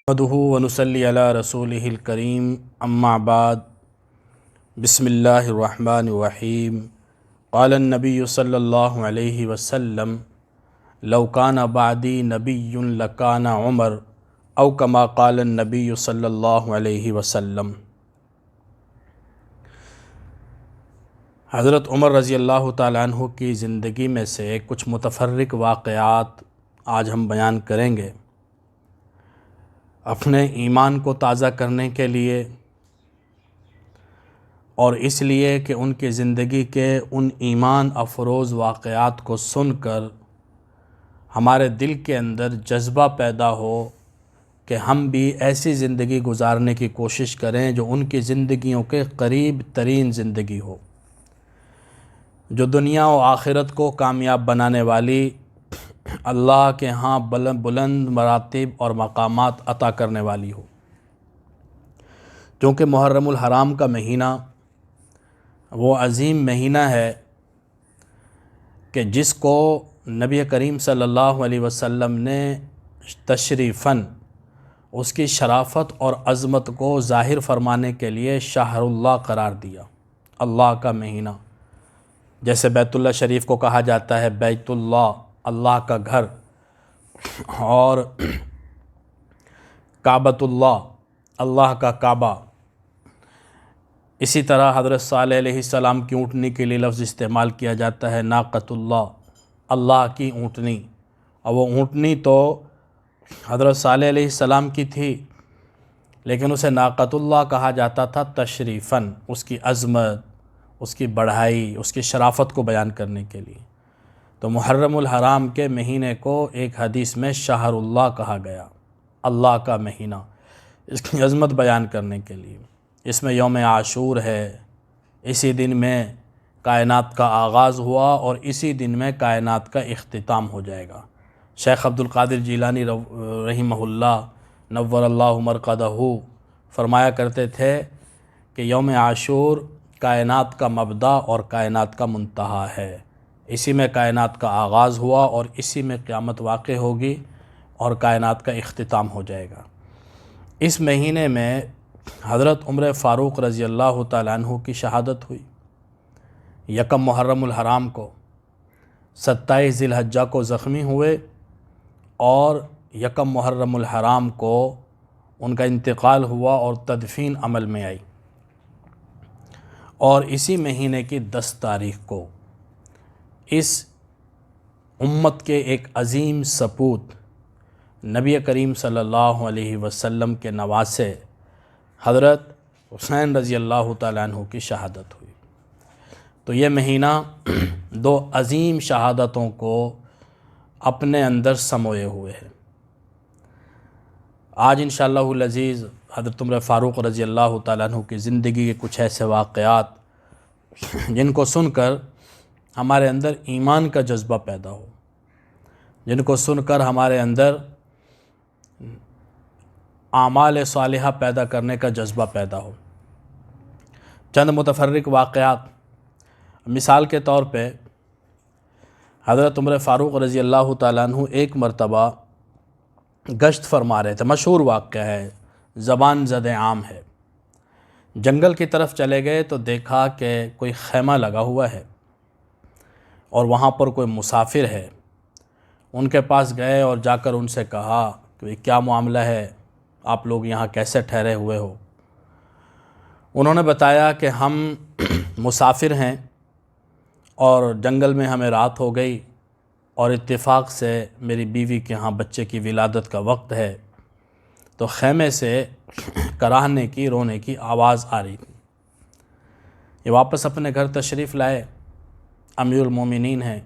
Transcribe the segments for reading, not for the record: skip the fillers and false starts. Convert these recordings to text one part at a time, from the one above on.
نحمده ونصلي على رسوله الكريم اما بعد بسم اللہ الرحمن الرحیم قال النبی صلی اللہ علیہ وسلم لو كان بعدی نبی لکان عمر او کما قال النبی صلی اللہ علیہ وسلم۔ حضرت عمر رضی اللہ تعالیٰ عنہ کی زندگی میں سے کچھ متفرق واقعات آج ہم بیان کریں گے، اپنے ایمان کو تازہ کرنے کے لیے اور اس لیے کہ ان کی زندگی کے ان ایمان افروز واقعات کو سن کر ہمارے دل کے اندر جذبہ پیدا ہو کہ ہم بھی ایسی زندگی گزارنے کی کوشش کریں جو ان کی زندگیوں کے قریب ترین زندگی ہو، جو دنیا و آخرت کو کامیاب بنانے والی، اللہ کے ہاں بلند مراتب اور مقامات عطا کرنے والی ہو۔ کیونکہ محرم الحرام کا مہینہ وہ عظیم مہینہ ہے کہ جس کو نبی کریم صلی اللہ علیہ وسلم نے تشریفاً اس کی شرافت اور عظمت کو ظاہر فرمانے کے لیے شہر اللہ قرار دیا، اللہ کا مہینہ۔ جیسے بیت اللہ شریف کو کہا جاتا ہے بیت اللہ، اللہ کا گھر، اور کعبۃ اللہ، اللہ کا کعبہ۔ اسی طرح حضرت صالح علیہ السلام کی اونٹنی کے لیے لفظ استعمال کیا جاتا ہے ناقۃ اللہ، اللہ کی اونٹنی، اور وہ اونٹنی تو حضرت صالح علیہ السلام کی تھی، لیکن اسے ناقۃ اللہ کہا جاتا تھا تشریفاً، اس کی عظمت، اس کی بڑھائی، اس کی شرافت کو بیان کرنے کے لیے۔ تو محرم الحرام کے مہینے کو ایک حدیث میں شہر اللہ کہا گیا، اللہ کا مہینہ، اس کی عظمت بیان کرنے کے لیے۔ اس میں یوم عاشور ہے، اسی دن میں کائنات کا آغاز ہوا اور اسی دن میں کائنات کا اختتام ہو جائے گا۔ شیخ عبد القادر جیلانی رحمہ اللہ نور اللہ مرقدہ فرمایا کرتے تھے کہ یوم عاشور کائنات کا مبدا اور کائنات کا منتہا ہے، اسی میں کائنات کا آغاز ہوا اور اسی میں قیامت واقع ہوگی اور کائنات کا اختتام ہو جائے گا۔ اس مہینے میں حضرت عمر فاروق رضی اللہ تعالیٰ عنہ کی شہادت ہوئی۔ یکم محرم الحرام کو، 27 ذی الحجہ کو زخمی ہوئے اور یکم محرم الحرام کو ان کا انتقال ہوا اور تدفین عمل میں آئی۔ اور اسی مہینے کی 10 تاریخ کو اس امت کے ایک عظیم سپوت نبی کریم صلی اللہ علیہ وسلم کے نواسے حضرت حسین رضی اللہ تعالیٰ عنہ کی شہادت ہوئی۔ تو یہ مہینہ دو عظیم شہادتوں کو اپنے اندر سموئے ہوئے ہے۔ آج انشاءاللہ العزیز حضرت عمر فاروق رضی اللہ تعالیٰ عنہ کی زندگی کے کچھ ایسے واقعات جن کو سن کر ہمارے اندر ایمان کا جذبہ پیدا ہو، جن کو سن کر ہمارے اندر اعمال صالحہ پیدا کرنے کا جذبہ پیدا ہو۔ چند متفرق واقعات، مثال کے طور پہ حضرت عمر فاروق رضی اللہ تعالیٰ عنہ ایک مرتبہ گشت فرما رہے تھے، مشہور واقعہ ہے، زبان زد عام ہے۔ جنگل کی طرف چلے گئے تو دیکھا کہ کوئی خیمہ لگا ہوا ہے اور وہاں پر کوئی مسافر ہے۔ ان کے پاس گئے اور جا کر ان سے کہا کہ کیا معاملہ ہے، آپ لوگ یہاں کیسے ٹھہرے ہوئے ہو؟ انہوں نے بتایا کہ ہم مسافر ہیں اور جنگل میں ہمیں رات ہو گئی اور اتفاق سے میری بیوی کے ہاں بچے کی ولادت کا وقت ہے، تو خیمے سے کراہنے کی، رونے کی آواز آ رہی تھی۔ یہ واپس اپنے گھر تشریف لائے، امیر المومنین ہیں،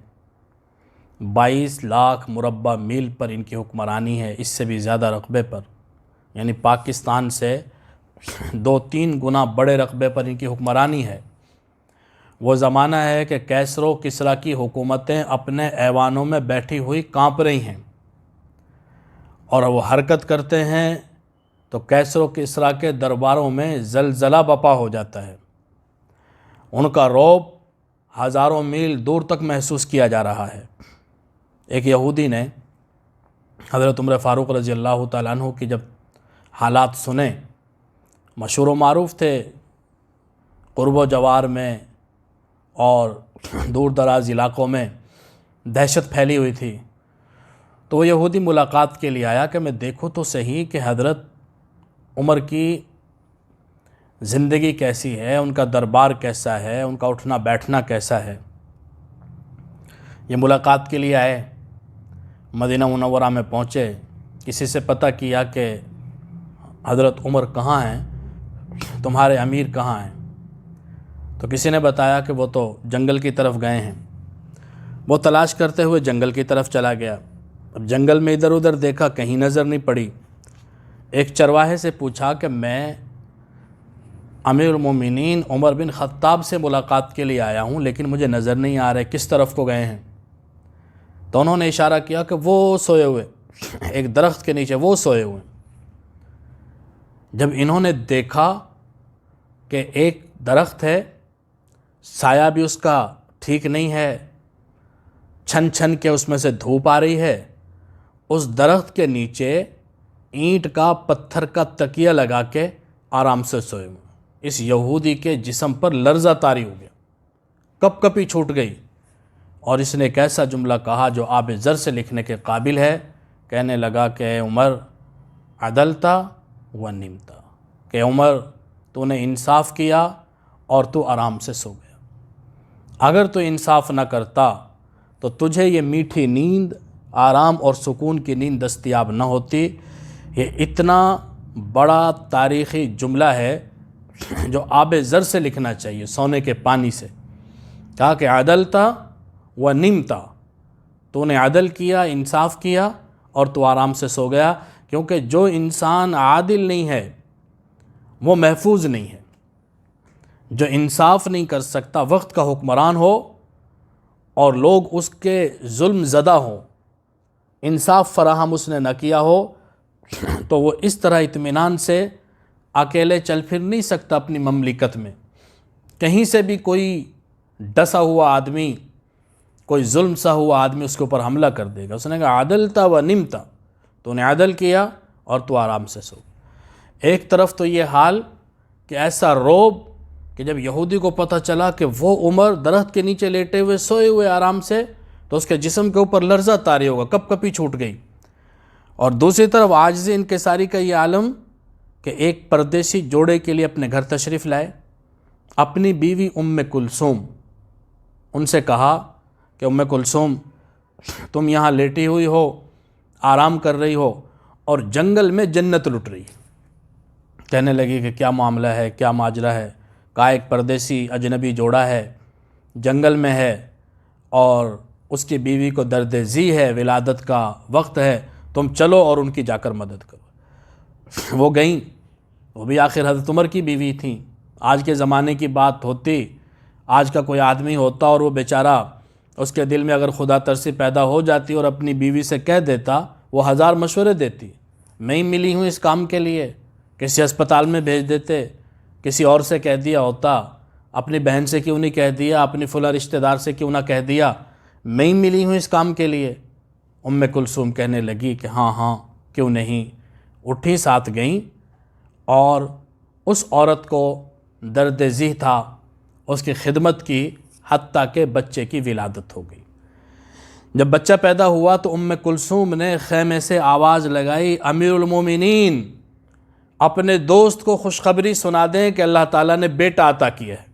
22 لاکھ مربع میل پر ان کی حکمرانی ہے، اس سے بھی زیادہ رقبے پر، یعنی پاکستان سے 2-3 گنا بڑے رقبے پر ان کی حکمرانی ہے۔ وہ زمانہ ہے کہ کیسر و کسریٰ کی حکومتیں اپنے ایوانوں میں بیٹھی ہوئی کانپ رہی ہیں، اور وہ حرکت کرتے ہیں تو کیسر و کسریٰ کے درباروں میں زلزلہ بپا ہو جاتا ہے۔ ان کا رعب ہزاروں میل دور تک محسوس کیا جا رہا ہے۔ ایک یہودی نے حضرت عمر فاروق رضی اللہ تعالیٰ عنہ کی جب حالات سنے۔ مشہور و معروف تھے، قرب و جوار میں اور دور دراز علاقوں میں دہشت پھیلی ہوئی تھی۔ تو وہ یہودی ملاقات کے لیے آیا کہ میں دیکھوں تو صحیح کہ حضرت عمر کی زندگی کیسی ہے، ان کا دربار کیسا ہے، ان کا اٹھنا بیٹھنا کیسا ہے۔ یہ ملاقات کے لیے آئے، مدینہ منورہ میں پہنچے، کسی سے پتہ کیا کہ حضرت عمر کہاں ہیں، تمہارے امیر کہاں ہیں؟ تو کسی نے بتایا کہ وہ تو جنگل کی طرف گئے ہیں۔ وہ تلاش کرتے ہوئے جنگل کی طرف چلا گیا۔ اب جنگل میں ادھر ادھر دیکھا، کہیں نظر نہیں پڑی۔ ایک چرواہے سے پوچھا کہ میں امیر المومنین عمر بن خطاب سے ملاقات کے لیے آیا ہوں، لیکن مجھے نظر نہیں آ رہے، کس طرف کو گئے ہیں؟ تو انہوں نے اشارہ کیا کہ وہ سوئے ہوئے ایک درخت کے نیچے، وہ سوئے ہوئے۔ جب انہوں نے دیکھا کہ ایک درخت ہے، سایہ بھی اس کا ٹھیک نہیں ہے، چھن چھن کے اس میں سے دھوپ آ رہی ہے، اس درخت کے نیچے اینٹ کا پتھر کا تکیہ لگا کے آرام سے سوئے ہوئے۔ اس یہودی کے جسم پر لرزہ طاری ہو گیا، کپ کپی چھوٹ گئی، اور اس نے ایک ایسا جملہ کہا جو آب زر سے لکھنے کے قابل ہے۔ کہنے لگا کہ اے عمر عدلتا و نمتا، کہ عمر تو نے انصاف کیا اور تو آرام سے سو گیا۔ اگر تو انصاف نہ کرتا تو تجھے یہ میٹھی نیند، آرام اور سکون کی نیند دستیاب نہ ہوتی۔ یہ اتنا بڑا تاریخی جملہ ہے جو آب زر سے لکھنا چاہیے، سونے کے پانی سے۔ کہا کہ عدلتا و نمتا، تو نے عدل کیا، انصاف کیا اور تو آرام سے سو گیا، کیونکہ جو انسان عادل نہیں ہے وہ محفوظ نہیں ہے۔ جو انصاف نہیں کر سکتا، وقت کا حکمران ہو اور لوگ اس کے ظلم زدہ ہوں، انصاف فراہم اس نے نہ کیا ہو، تو وہ اس طرح اطمینان سے اکیلے چل پھر نہیں سکتا اپنی مملکت میں۔ کہیں سے بھی کوئی ڈسا ہوا آدمی، کوئی ظلم سا ہوا آدمی اس کے اوپر حملہ کر دے گا۔ اس نے کہا عدلتا و نمتا، تو نے عدل کیا اور تو آرام سے سو۔ ایک طرف تو یہ حال کہ ایسا روب کہ جب یہودی کو پتہ چلا کہ وہ عمر درخت کے نیچے لیٹے ہوئے سوئے ہوئے آرام سے، تو اس کے جسم کے اوپر لرزہ طاری ہوگا، کپ کپی چھوٹ گئی۔ اور دوسری طرف عاجزی انکساری کا یہ عالم کہ ایک پردیسی جوڑے کے لیے اپنے گھر تشریف لائے، اپنی بیوی ام کلثوم، ان سے کہا کہ ام کلثوم تم یہاں لیٹی ہوئی ہو، آرام کر رہی ہو، اور جنگل میں جنت لٹ رہی ہے۔ کہنے لگی کہ کیا معاملہ ہے، کیا ماجرا ہے؟ کہا ایک پردیسی اجنبی جوڑا ہے، جنگل میں ہے، اور اس کی بیوی کو درد ذی ہے، ولادت کا وقت ہے، تم چلو اور ان کی جا کر مدد کرو۔ وہ گئیں، وہ بھی آخر حضرت عمر کی بیوی تھیں۔ آج کے زمانے کی بات ہوتی، آج کا کوئی آدمی ہوتا اور وہ بیچارہ، اس کے دل میں اگر خدا ترسی پیدا ہو جاتی اور اپنی بیوی سے کہہ دیتا، وہ ہزار مشورے دیتی، میں ہی ملی ہوں اس کام کے لیے، کسی اسپتال میں بھیج دیتے، کسی اور سے کہہ دیا ہوتا، اپنی بہن سے کیوں نہیں کہہ دیا، اپنی فلاں رشتہ دار سے کیوں نہ کہہ دیا، میں ہی ملی ہوں اس کام کے لیے۔ ام کلثوم کہنے لگی کہ ہاں ہاں کیوں نہیں، اٹھی، ساتھ گئیں، اور اس عورت کو درد ذی تھا، اس کی خدمت کی، حتیٰ کہ بچے کی ولادت ہو گئی۔ جب بچہ پیدا ہوا تو ام کلثوم نے خیمے سے آواز لگائی، امیر المومنین اپنے دوست کو خوشخبری سنا دیں کہ اللہ تعالیٰ نے بیٹا عطا کیا ہے۔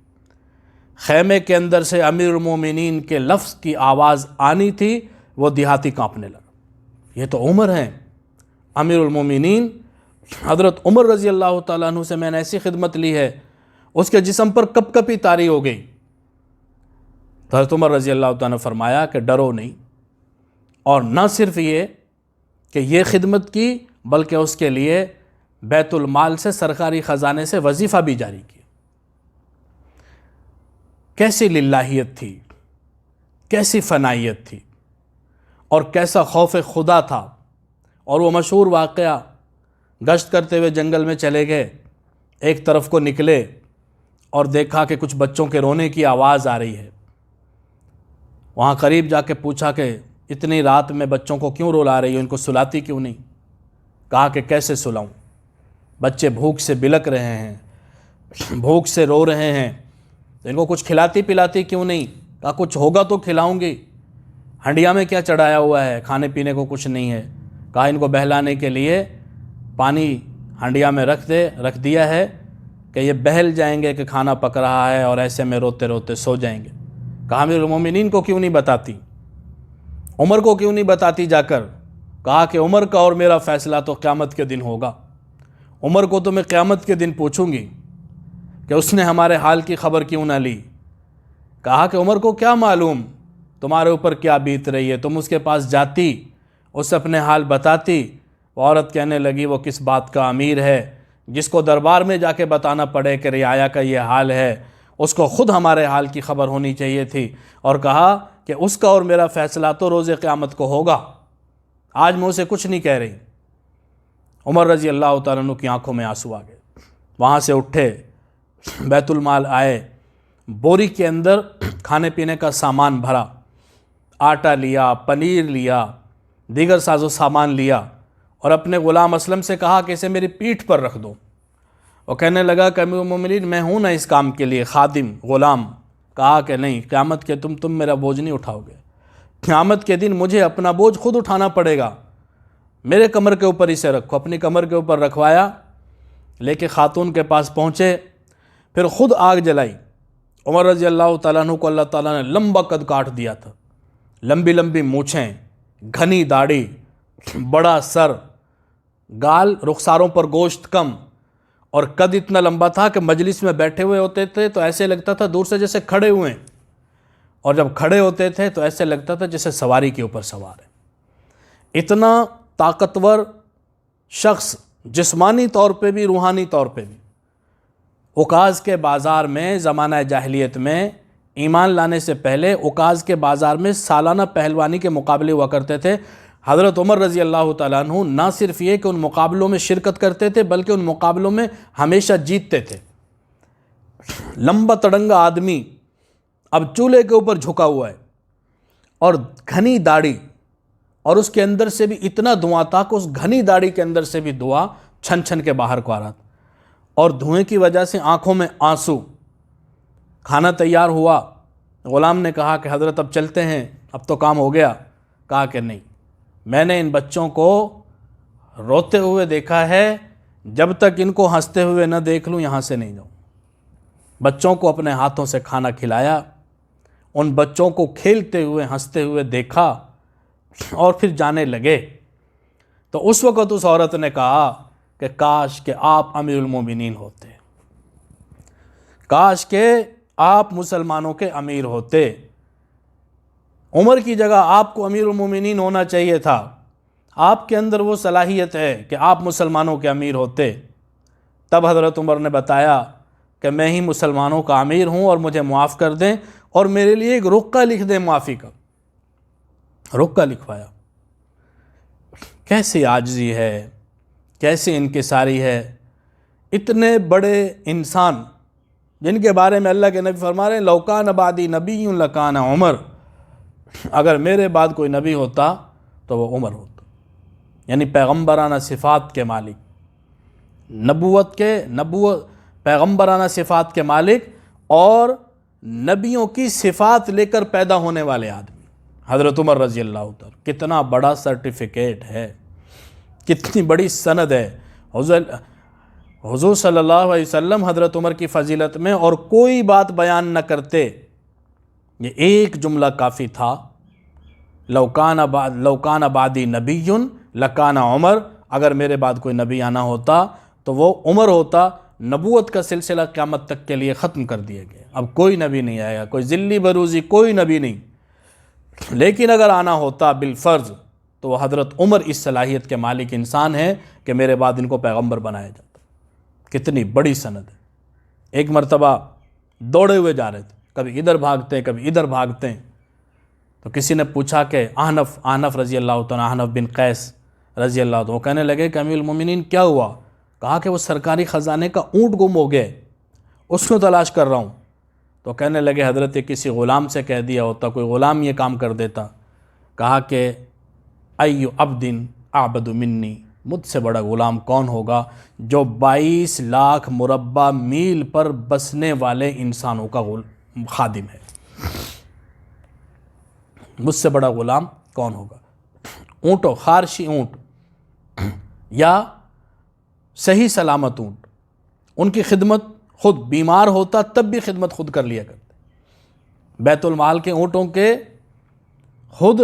خیمے کے اندر سے امیر المومنین کے لفظ کی آواز آنی تھی، وہ دیہاتی کانپنے لگا۔ یہ تو عمر ہیں، امیر المومنین حضرت عمر رضی اللہ تعالیٰ عنہ سے میں نے ایسی خدمت لی ہے۔ اس کے جسم پر کپ کپی طاری ہو گئی۔ تو حضرت عمر رضی اللہ تعالیٰ نے فرمایا کہ ڈرو نہیں، اور نہ صرف یہ کہ یہ خدمت کی، بلکہ اس کے لیے بیت المال سے، سرکاری خزانے سے وظیفہ بھی جاری کیا۔ کیسی للہیت تھی، کیسی فنائیت تھی، اور کیسا خوف خدا تھا۔ اور وہ مشہور واقعہ، گشت کرتے ہوئے جنگل میں چلے گئے، ایک طرف کو نکلے اور دیکھا کہ کچھ بچوں کے رونے کی آواز آ رہی ہے۔ وہاں قریب جا کے پوچھا کہ اتنی رات میں بچوں کو کیوں رلا رہی ہو، ان کو سلاتی کیوں نہیں؟ کہا کہ کیسے سلاؤں، بچے بھوک سے بلک رہے ہیں، بھوک سے رو رہے ہیں، تو ان کو کچھ کھلاتی پلاتی کیوں نہیں؟ کہا کچھ ہوگا تو کھلاؤں گی، ہنڈیا میں کیا چڑھایا ہوا ہے، کھانے پینے کو کچھ نہیں ہے۔ کہا ان کو بہلانے کے لیے پانی ہنڈیا میں رکھ دیا ہے کہ یہ بہل جائیں گے کہ کھانا پک رہا ہے، اور ایسے میں روتے روتے سو جائیں گے۔ کہا امیر المومنین کو کیوں نہیں بتاتی، عمر کو کیوں نہیں بتاتی جا کر؟ کہا کہ عمر کا اور میرا فیصلہ تو قیامت کے دن ہوگا، عمر کو تو میں قیامت کے دن پوچھوں گی کہ اس نے ہمارے حال کی خبر کیوں نہ لی۔ کہا کہ عمر کو کیا معلوم تمہارے اوپر کیا بیت رہی ہے، تم اس کے پاس جاتی، اس اپنے حال بتاتی۔ وہ عورت کہنے لگی وہ کس بات کا امیر ہے جس کو دربار میں جا کے بتانا پڑے کہ رعایا کا یہ حال ہے، اس کو خود ہمارے حال کی خبر ہونی چاہیے تھی۔ اور کہا کہ اس کا اور میرا فیصلہ تو روز قیامت کو ہوگا، آج میں اسے کچھ نہیں کہہ رہی۔ عمر رضی اللہ تعالیٰ عنہ کی آنکھوں میں آنسو آ گئے، وہاں سے اٹھے، بیت المال آئے، بوری کے اندر کھانے پینے کا سامان بھرا، آٹا لیا، پنیر لیا، دیگر ساز و سامان لیا، اور اپنے غلام اسلم سے کہا کہ اسے میری پیٹھ پر رکھ دو۔ وہ کہنے لگا کہ امیر المومنین میں ہوں نا اس کام کے لیے، خادم، غلام۔ کہا کہ نہیں، قیامت کے تم میرا بوجھ نہیں اٹھاؤ گے، قیامت کے دن مجھے اپنا بوجھ خود اٹھانا پڑے گا، میرے کمر کے اوپر اسے رکھو۔ اپنی کمر کے اوپر رکھوایا، لے کے خاتون کے پاس پہنچے، پھر خود آگ جلائی۔ عمر رضی اللہ تعالیٰ عنہ کو اللہ تعالیٰ نے لمبا قد کاٹ دیا تھا، لمبی لمبی مونچھیں، گھنی داڑھی، بڑا سر، گال، رخساروں پر گوشت کم، اور قد اتنا لمبا تھا کہ مجلس میں بیٹھے ہوئے ہوتے تھے تو ایسے لگتا تھا دور سے جیسے کھڑے ہوئے ہیں، اور جب کھڑے ہوتے تھے تو ایسے لگتا تھا جیسے سواری کے اوپر سوار ہے۔ اتنا طاقتور شخص، جسمانی طور پہ بھی، روحانی طور پہ بھی۔ عکاظ کے بازار میں زمانہ جاہلیت میں، ایمان لانے سے پہلے عکاظ کے بازار میں سالانہ پہلوانی کے مقابلے ہوا کرتے تھے۔ حضرت عمر رضی اللہ تعالیٰ عنہ نہ صرف یہ کہ ان مقابلوں میں شرکت کرتے تھے بلکہ ان مقابلوں میں ہمیشہ جیتتے تھے۔ لمبا تڑنگا آدمی اب چولہے کے اوپر جھکا ہوا ہے، اور گھنی داڑھی، اور اس کے اندر سے بھی اتنا دھواں تھا کہ اس گھنی داڑھی کے اندر سے بھی دھواں چھن چھن کے باہر کو آ رہا تھا، اور دھوئیں کی وجہ سے آنکھوں میں آنسو۔ کھانا تیار ہوا، غلام نے کہا کہ حضرت اب چلتے ہیں، اب تو کام ہو گیا۔ کہا کہ نہیں، میں نے ان بچوں کو روتے ہوئے دیکھا ہے، جب تک ان کو ہنستے ہوئے نہ دیکھ لوں یہاں سے نہیں جاؤں۔ بچوں کو اپنے ہاتھوں سے کھانا کھلایا، ان بچوں کو کھیلتے ہوئے ہنستے ہوئے دیکھا، اور پھر جانے لگے۔ تو اس وقت اس عورت نے کہا کہ کاش کہ آپ امیر المومنین ہوتے، کاش کہ آپ مسلمانوں کے امیر ہوتے۔ عمر کی جگہ آپ کو امیر المومنین ہونا چاہیے تھا، آپ کے اندر وہ صلاحیت ہے کہ آپ مسلمانوں کے امیر ہوتے۔ تب حضرت عمر نے بتایا کہ میں ہی مسلمانوں کا امیر ہوں اور مجھے معاف کر دیں، اور میرے لیے ایک رقعہ لکھ دیں معافی کا۔ رقعہ لکھوایا۔ کیسی عاجزی ہے، کیسی انکساری ہے۔ اتنے بڑے انسان جن کے بارے میں اللہ کے نبی فرما رہے ہیں لَوْ كَانَ بَعْدِي نَبِيٌّ لَكَانَ عُمَرٌ، اگر میرے بعد کوئی نبی ہوتا تو وہ عمر ہوتا، یعنی پیغمبرانہ صفات کے مالک، نبوت پیغمبرانہ صفات کے مالک، اور نبیوں کی صفات لے کر پیدا ہونے والے آدمی حضرت عمر رضی اللہ تعالیٰ۔ کتنا بڑا سرٹیفکیٹ ہے، کتنی بڑی سند ہے حضور صلی اللہ علیہ وسلم حضرت عمر کی فضیلت میں، اور کوئی بات بیان نہ کرتے، یہ ایک جملہ کافی تھا، لَوْ كَانَ بَعْدِي نَبِيٌّ لَكَانَ عُمَرٌ، اگر میرے بعد کوئی نبی آنا ہوتا تو وہ عمر ہوتا۔ نبوت کا سلسلہ قیامت تک کے لیے ختم کر دیا گیا، اب کوئی نبی نہیں آئے گا، کوئی ذلی بروزی کوئی نبی نہیں، لیکن اگر آنا ہوتا بالفرض تو وہ حضرت عمر اس صلاحیت کے مالک انسان ہیں کہ میرے بعد ان کو پیغمبر بنایا جاتا۔ کتنی بڑی سند ہے۔ ایک مرتبہ دوڑے ہوئے جا رہے تھے، کبھی ادھر بھاگتے کبھی ادھر بھاگتے، تو کسی نے پوچھا کہ احنف رضی اللہ تعالیٰ، احنف بن قیس رضی اللہ تعالیٰ، وہ کہنے لگے کہ امیر المومنین کیا ہوا؟ کہا کہ وہ سرکاری خزانے کا اونٹ گم ہو گئے، اس کو تلاش کر رہا ہوں۔ تو کہنے لگے حضرت کسی غلام سے کہہ دیا ہوتا، کوئی غلام یہ کام کر دیتا۔ کہا کہ ایُّ عبد اعبد منی، مجھ سے بڑا غلام کون ہوگا جو 22 لاکھ مربع میل پر بسنے والے انسانوں کا خادم ہے؟ مجھ سے بڑا غلام کون ہوگا؟ اونٹوں، خارشی اونٹ یا صحیح سلامت اونٹ، ان کی خدمت خود بیمار ہوتا تب بھی خدمت خود کر لیا کرتے۔ بیت المال کے اونٹوں کے خود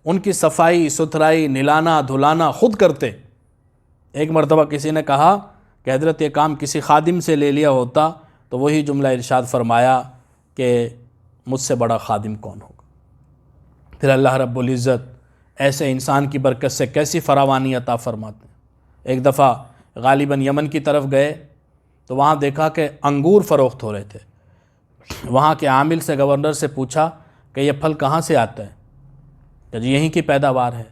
ان کی صفائی ستھرائی، نلانا دھلانا خود کرتے۔ ایک مرتبہ کسی نے کہا کہ حضرت یہ کام کسی خادم سے لے لیا ہوتا تو وہی جملہ ارشاد فرمایا کہ مجھ سے بڑا خادم کون ہوگا۔ پھر اللہ رب العزت ایسے انسان کی برکت سے کیسی فراوانی عطا فرماتے ہیں۔ ایک دفعہ غالباً یمن کی طرف گئے تو وہاں دیکھا کہ انگور فروخت ہو رہے تھے۔ وہاں کے عامل سے، گورنر سے پوچھا کہ یہ پھل کہاں سے آتا ہے؟ کہ جی یہیں کی پیداوار ہے۔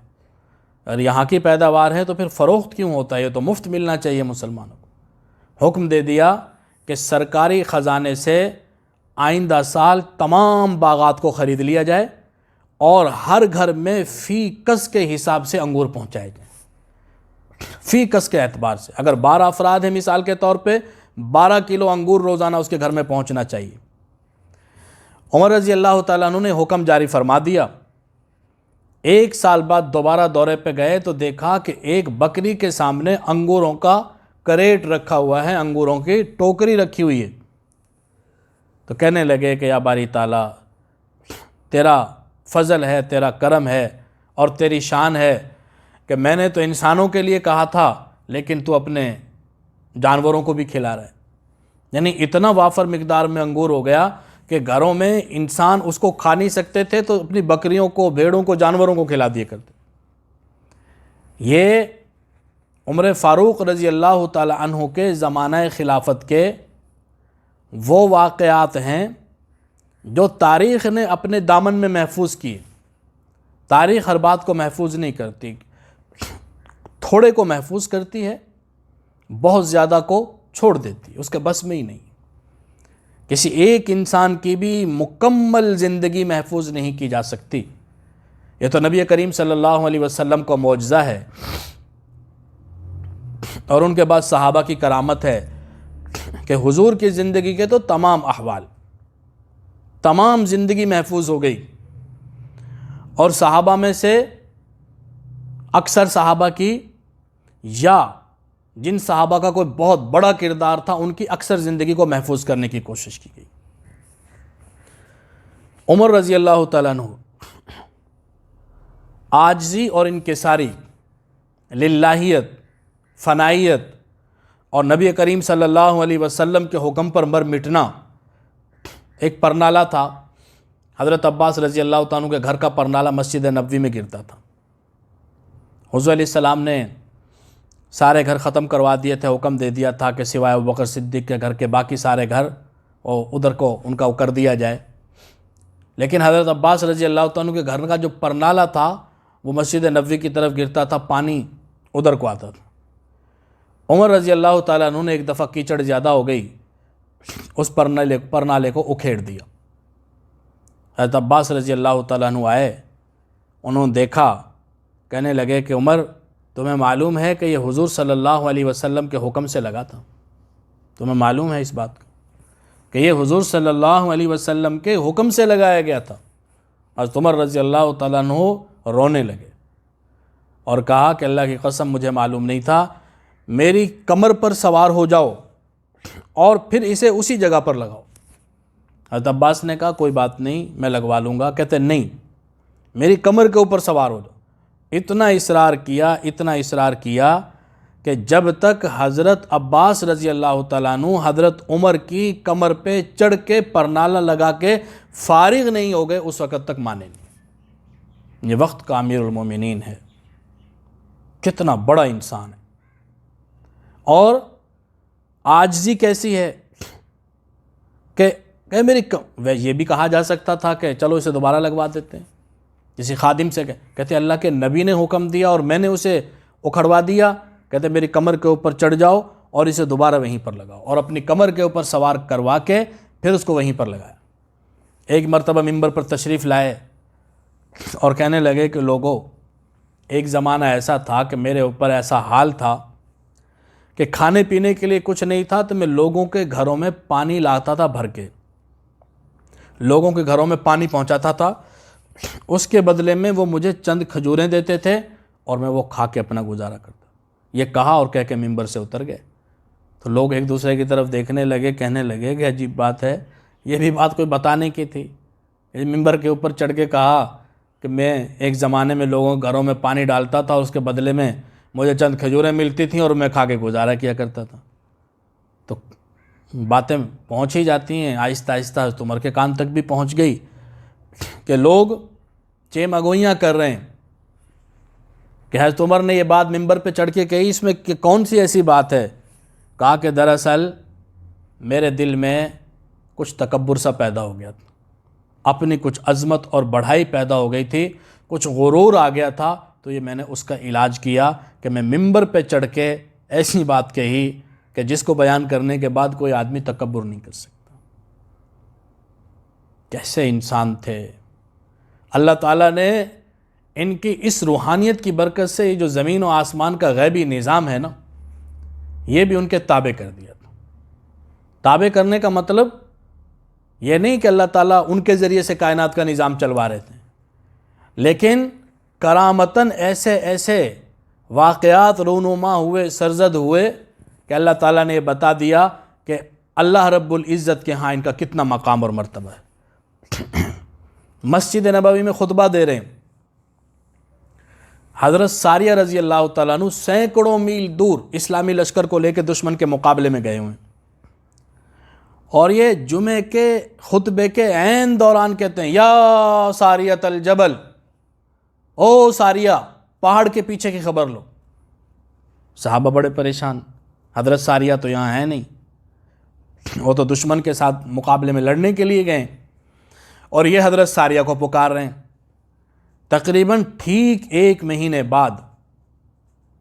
اور یہاں کی پیداوار ہے تو پھر فروخت کیوں ہوتا ہے؟ یہ تو مفت ملنا چاہیے مسلمانوں کو۔ حکم دے دیا کہ سرکاری خزانے سے آئندہ سال تمام باغات کو خرید لیا جائے اور ہر گھر میں فی کس کے حساب سے انگور پہنچائے جائیں۔ فی کس کے اعتبار سے اگر 12 افراد ہیں مثال کے طور پہ 12 کلو انگور روزانہ اس کے گھر میں پہنچنا چاہیے۔ عمر رضی اللہ تعالیٰ عنہ نے حکم جاری فرما دیا۔ 1 سال بعد دوبارہ دورے پہ گئے تو دیکھا کہ ایک بکری کے سامنے انگوروں کا کریٹ رکھا ہوا ہے، انگوروں کی ٹوکری رکھی ہوئی ہے۔ تو کہنے لگے کہ یا باری تعالیٰ، تیرا فضل ہے، تیرا کرم ہے اور تیری شان ہے کہ میں نے تو انسانوں کے لیے کہا تھا لیکن تو اپنے جانوروں کو بھی کھلا رہا ہے۔ یعنی اتنا وافر مقدار میں انگور ہو گیا کہ گھروں میں انسان اس کو کھا نہیں سکتے تھے تو اپنی بکریوں کو، بھیڑوں کو، جانوروں کو کھلا دیا کرتے۔ یہ عمر فاروق رضی اللہ تعالی عنہ کے زمانہ خلافت کے وہ واقعات ہیں جو تاریخ نے اپنے دامن میں محفوظ کیے۔ تاریخ ہر بات کو محفوظ نہیں کرتی، تھوڑے کو محفوظ کرتی ہے، بہت زیادہ کو چھوڑ دیتی ہے، اس کے بس میں ہی نہیں۔ کسی ایک انسان کی بھی مکمل زندگی محفوظ نہیں کی جا سکتی۔ یہ تو نبی کریم صلی اللہ علیہ وسلم کا معجزہ ہے اور ان کے بعد صحابہ کی کرامت ہے کہ حضور کی زندگی کے تو تمام احوال، تمام زندگی محفوظ ہو گئی۔ اور صحابہ میں سے اکثر صحابہ کی یا جن صحابہ کا کوئی بہت بڑا کردار تھا ان کی اکثر زندگی کو محفوظ کرنے کی کوشش کی گئی۔ عمر رضی اللہ تعالیٰ عنہ عاجزی اور انکساری، للہیت، فنائیت اور نبی کریم صلی اللہ علیہ وسلم کے حکم پر مر مٹنا۔ ایک پرنالہ تھا، حضرت عباس رضی اللہ تعالیٰ عنہ کے گھر کا پرنالہ مسجد نبوی میں گرتا تھا۔ حضور علیہ السلام نے سارے گھر ختم کروا دیے تھے، حکم دے دیا تھا کہ سوائے ابوبکر صدیق کے گھر کے باقی سارے گھر ادھر کو ان کا کر دیا جائے۔ لیکن حضرت عباس رضی اللہ تعالیٰ عنہ کے گھر کا جو پرنالہ تھا وہ مسجد نبوی کی طرف گرتا تھا، پانی ادھر کو آتا تھا۔ عمر رضی اللہ تعالیٰ عنہ نے ایک دفعہ کیچڑ زیادہ ہو گئی، اس پرنالے کو اکھیڑ دیا۔ حضرت عباس رضی اللہ تعالیٰ عنہ آئے، انہوں نے دیکھا، کہنے لگے کہ عمر تمہیں معلوم ہے کہ یہ حضور صلی اللہ علیہ وسلم کے حکم سے لگا تھا؟ تمہیں معلوم ہے اس بات کا کہ یہ حضور صلی اللہ علیہ وسلم کے حکم سے لگایا گیا تھا؟ حضرت عمر رضی اللہ تعالیٰ عنہ رونے لگے اور کہا کہ اللہ کی قسم مجھے معلوم نہیں تھا، میری کمر پر سوار ہو جاؤ اور پھر اسے اسی جگہ پر لگاؤ۔ حضرت عباس نے کہا کوئی بات نہیں، میں لگوا لوں گا۔ کہتے نہیں، میری کمر کے اوپر سوار ہو جاؤ۔ اتنا اصرار کیا کہ جب تک حضرت عباس رضی اللہ تعالیٰ عنہ حضرت عمر کی کمر پہ چڑھ کے پرنالہ لگا کے فارغ نہیں ہو گئے، اس وقت تک مانے نہیں۔ یہ وقت کا امیر المومنین ہے، کتنا بڑا انسان ہے۔ اور عاجزی کیسی ہے کہ میری یہ بھی کہا جا سکتا تھا کہ چلو اسے دوبارہ لگوا دیتے ہیں، کسی خادم سے کہتے اللہ کے نبی نے حکم دیا اور میں نے اسے اکھڑوا دیا، کہتے میری کمر کے اوپر چڑھ جاؤ اور اسے دوبارہ وہیں پر لگاؤ، اور اپنی کمر کے اوپر سوار کروا کے پھر اس کو وہیں پر لگایا۔ ایک مرتبہ ممبر پر تشریف لائے اور کہنے لگے کہ لوگوں، ایک زمانہ ایسا تھا کہ میرے اوپر ایسا حال تھا کہ کھانے پینے کے لیے کچھ نہیں تھا تو میں لوگوں کے گھروں میں پانی لاتا تھا بھر کے، لوگوں کے گھروں میں پانی پہنچاتا تھا، اس کے بدلے میں وہ مجھے چند کھجوریں دیتے تھے اور میں وہ کھا کے اپنا گزارا کرتا۔ یہ کہا اور کہہ کے ممبر سے اتر گئے۔ تو لوگ ایک دوسرے کی طرف دیکھنے لگے، کہنے لگے کہ عجیب بات ہے، یہ بھی بات کوئی بتانے کی تھی۔ ممبر کے اوپر چڑھ کے کہا کہ میں ایک زمانے میں لوگوں کے گھروں میں پانی ڈالتا تھا، اس کے بدلے میں مجھے چند کھجوریں ملتی تھیں اور میں کھا کے گزارا کیا کرتا تھا۔ تو باتیں پہنچ ہی جاتی ہیں، آہستہ آہستہ حضرت عمر کے کان تک بھی پہنچ گئی کہ لوگ چیم اگوئیاں کر رہے ہیں کہ حضرت عمر نے یہ بات ممبر پہ چڑھ کے کہی، اس میں کہ کون سی ایسی بات ہے؟ کہا کہ دراصل میرے دل میں کچھ تکبر سا پیدا ہو گیا تھا، اپنی کچھ عظمت اور بڑھائی پیدا ہو گئی تھی، کچھ غرور آ گیا تھا، تو یہ میں نے اس کا علاج کیا کہ میں ممبر پہ چڑھ کے ایسی بات کہی کہ جس کو بیان کرنے کے بعد کوئی آدمی تکبر نہیں کر سکتا۔ کیسے انسان تھے! اللہ تعالیٰ نے ان کی اس روحانیت کی برکت سے یہ جو زمین و آسمان کا غیبی نظام ہے نا، یہ بھی ان کے تابع کر دیا تھا۔ تابع کرنے کا مطلب یہ نہیں کہ اللہ تعالیٰ ان کے ذریعے سے کائنات کا نظام چلوا رہے تھے، لیکن کرامتاً ایسے ایسے واقعات رونما ہوئے، سرزد ہوئے کہ اللہ تعالیٰ نے یہ بتا دیا کہ اللہ رب العزت کے ہاں ان کا کتنا مقام اور مرتبہ ہے۔ مسجد نبوی میں خطبہ دے رہے ہیں، حضرت ساریہ رضی اللہ تعالیٰ عنہ سینکڑوں میل دور اسلامی لشکر کو لے کے دشمن کے مقابلے میں گئے ہوئے ہیں، اور یہ جمعے کے خطبے کے عین دوران کہتے ہیں یا ساریۃ الجبل، او ساریہ پہاڑ کے پیچھے کی خبر لو۔ صحابہ بڑے پریشان، حضرت ساریہ تو یہاں ہے نہیں، وہ تو دشمن کے ساتھ مقابلے میں لڑنے کے لیے گئے، اور یہ حضرت ساریہ کو پکار رہے ہیں۔ تقریباً ٹھیک 1 مہینے بعد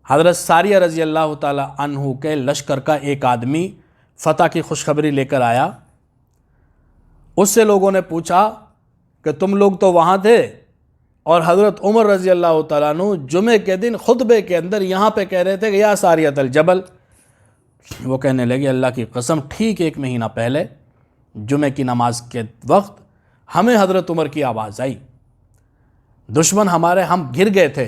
حضرت ساریہ رضی اللہ تعالی عنہ کے لشکر کا ایک آدمی فتح کی خوشخبری لے کر آیا۔ اس سے لوگوں نے پوچھا کہ تم لوگ تو وہاں تھے، اور حضرت عمر رضی اللہ تعالیٰ عنہ جمعے کے دن خطبے کے اندر یہاں پہ کہہ رہے تھے کہ یا ساریۃ الجبل۔ وہ کہنے لگے اللہ کی قسم ٹھیک 1 مہینہ پہلے جمعے کی نماز کے وقت ہمیں حضرت عمر کی آواز آئی، دشمن ہم گر گئے تھے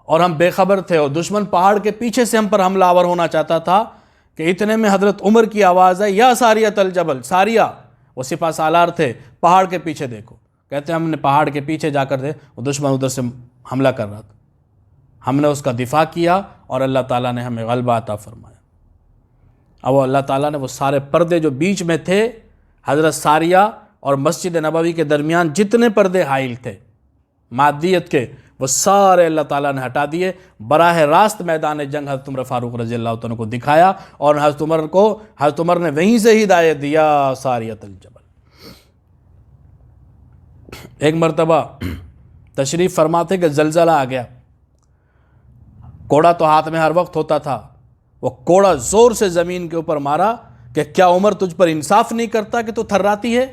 اور ہم بے خبر تھے، اور دشمن پہاڑ کے پیچھے سے ہم پر حملہ آور ہونا چاہتا تھا کہ اتنے میں حضرت عمر کی آواز آئی یا ساریۃ الجبل۔ ساریہ وہ سپہ سالار تھے، پہاڑ کے پیچھے دیکھو، کہتے ہیں ہم نے پہاڑ کے پیچھے جا کر وہ دشمن ادھر سے حملہ کر رہا تھا، ہم نے اس کا دفاع کیا اور اللہ تعالیٰ نے ہمیں غلبہ عطا فرمایا۔ اب وہ اللہ تعالیٰ نے وہ سارے پردے جو بیچ میں تھے حضرت ساریہ اور مسجد نبوی کے درمیان جتنے پردے حائل تھے مادیت کے، وہ سارے اللہ تعالیٰ نے ہٹا دیے، براہ راست میدان جنگ حضرت عمر فاروق رضی اللہ عنہ کو دکھایا، اور حضرت عمر نے وہیں سے ہدایت دیا ساریۃ الجبل۔ ایک مرتبہ تشریف فرماتے کہ زلزلہ آ گیا، کوڑا تو ہاتھ میں ہر وقت ہوتا تھا، وہ کوڑا زور سے زمین کے اوپر مارا کہ کیا عمر تجھ پر انصاف نہیں کرتا کہ تو تھراتی ہے؟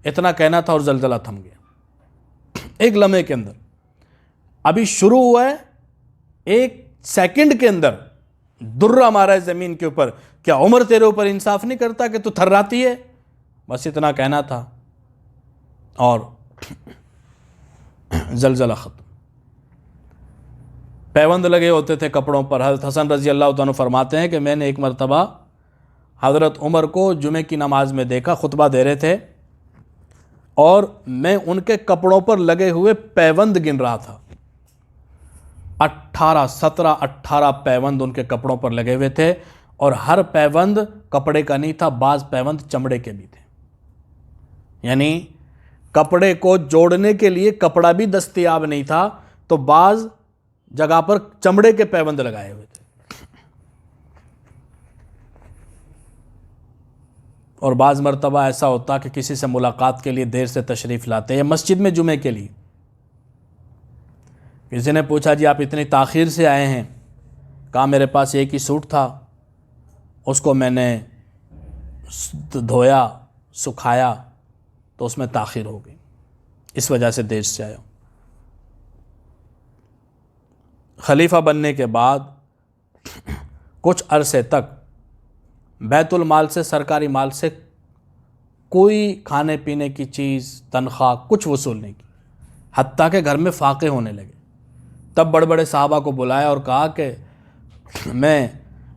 اتنا کہنا تھا اور زلزلہ تھم گیا ایک لمحے کے اندر۔ ابھی شروع ہوا ہے، 1 سیکنڈ کے اندر درہ مارا ہے زمین کے اوپر، کیا عمر تیرے اوپر انصاف نہیں کرتا کہ تو تھراتی ہے؟ بس اتنا کہنا تھا اور زلزلہ ختم۔ پیوند لگے ہوتے تھے کپڑوں پر۔ حضرت حسن رضی اللہ عنہ فرماتے ہیں کہ میں نے ایک مرتبہ حضرت عمر کو جمعے کی نماز میں دیکھا، خطبہ دے رہے تھے، اور میں ان کے کپڑوں پر لگے ہوئے پیوند گن رہا تھا۔ 18 پیوند ان کے کپڑوں پر لگے ہوئے تھے، اور ہر پیوند کپڑے کا نہیں تھا، بعض پیوند چمڑے کے بھی تھے، یعنی کپڑے کو جوڑنے کے لیے کپڑا بھی دستیاب نہیں تھا، تو بعض جگہ پر چمڑے کے پیوند لگائے ہوئے تھے، اور بعض مرتبہ ایسا ہوتا کہ کسی سے ملاقات کے لیے دیر سے تشریف لاتے، یا مسجد میں جمعے کے لیے کسی نے پوچھا جی آپ اتنی تاخیر سے آئے ہیں؟ کہا میرے پاس ایک ہی سوٹ تھا، اس کو میں نے دھویا سکھایا تو اس میں تاخیر ہو گئی، اس وجہ سے دیر سے آیا ہوں۔ خلیفہ بننے کے بعد کچھ عرصے تک بیت المال سے، سرکاری مال سے کوئی کھانے پینے کی چیز، تنخواہ کچھ وصول نہیں کی، حتیٰ کہ گھر میں فاقے ہونے لگے۔ تب بڑے بڑے صحابہ کو بلایا اور کہا کہ میں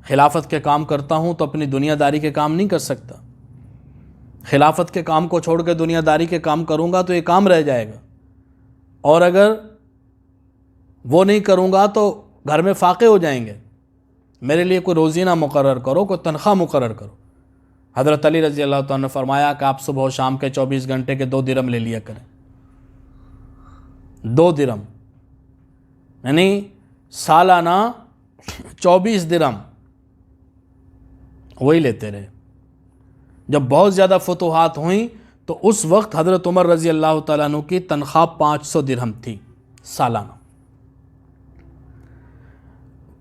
خلافت کے کام کرتا ہوں تو اپنی دنیا داری کے کام نہیں کر سکتا، خلافت کے کام کو چھوڑ کے دنیا داری کے کام کروں گا تو یہ کام رہ جائے گا، اور اگر وہ نہیں کروں گا تو گھر میں فاقے ہو جائیں گے، میرے لیے کوئی روزینہ مقرر کرو، کوئی تنخواہ مقرر کرو۔ حضرت علی رضی اللہ تعالیٰ نے فرمایا کہ آپ صبح و شام کے 24 گھنٹے کے 2 درم لے لیا کریں، 2 درم، یعنی سالانہ 24 درم وہی لیتے رہے۔ جب بہت زیادہ فتوحات ہوئیں تو اس وقت حضرت عمر رضی اللہ تعالیٰ عنہ کی تنخواہ 500 درہم تھی سالانہ،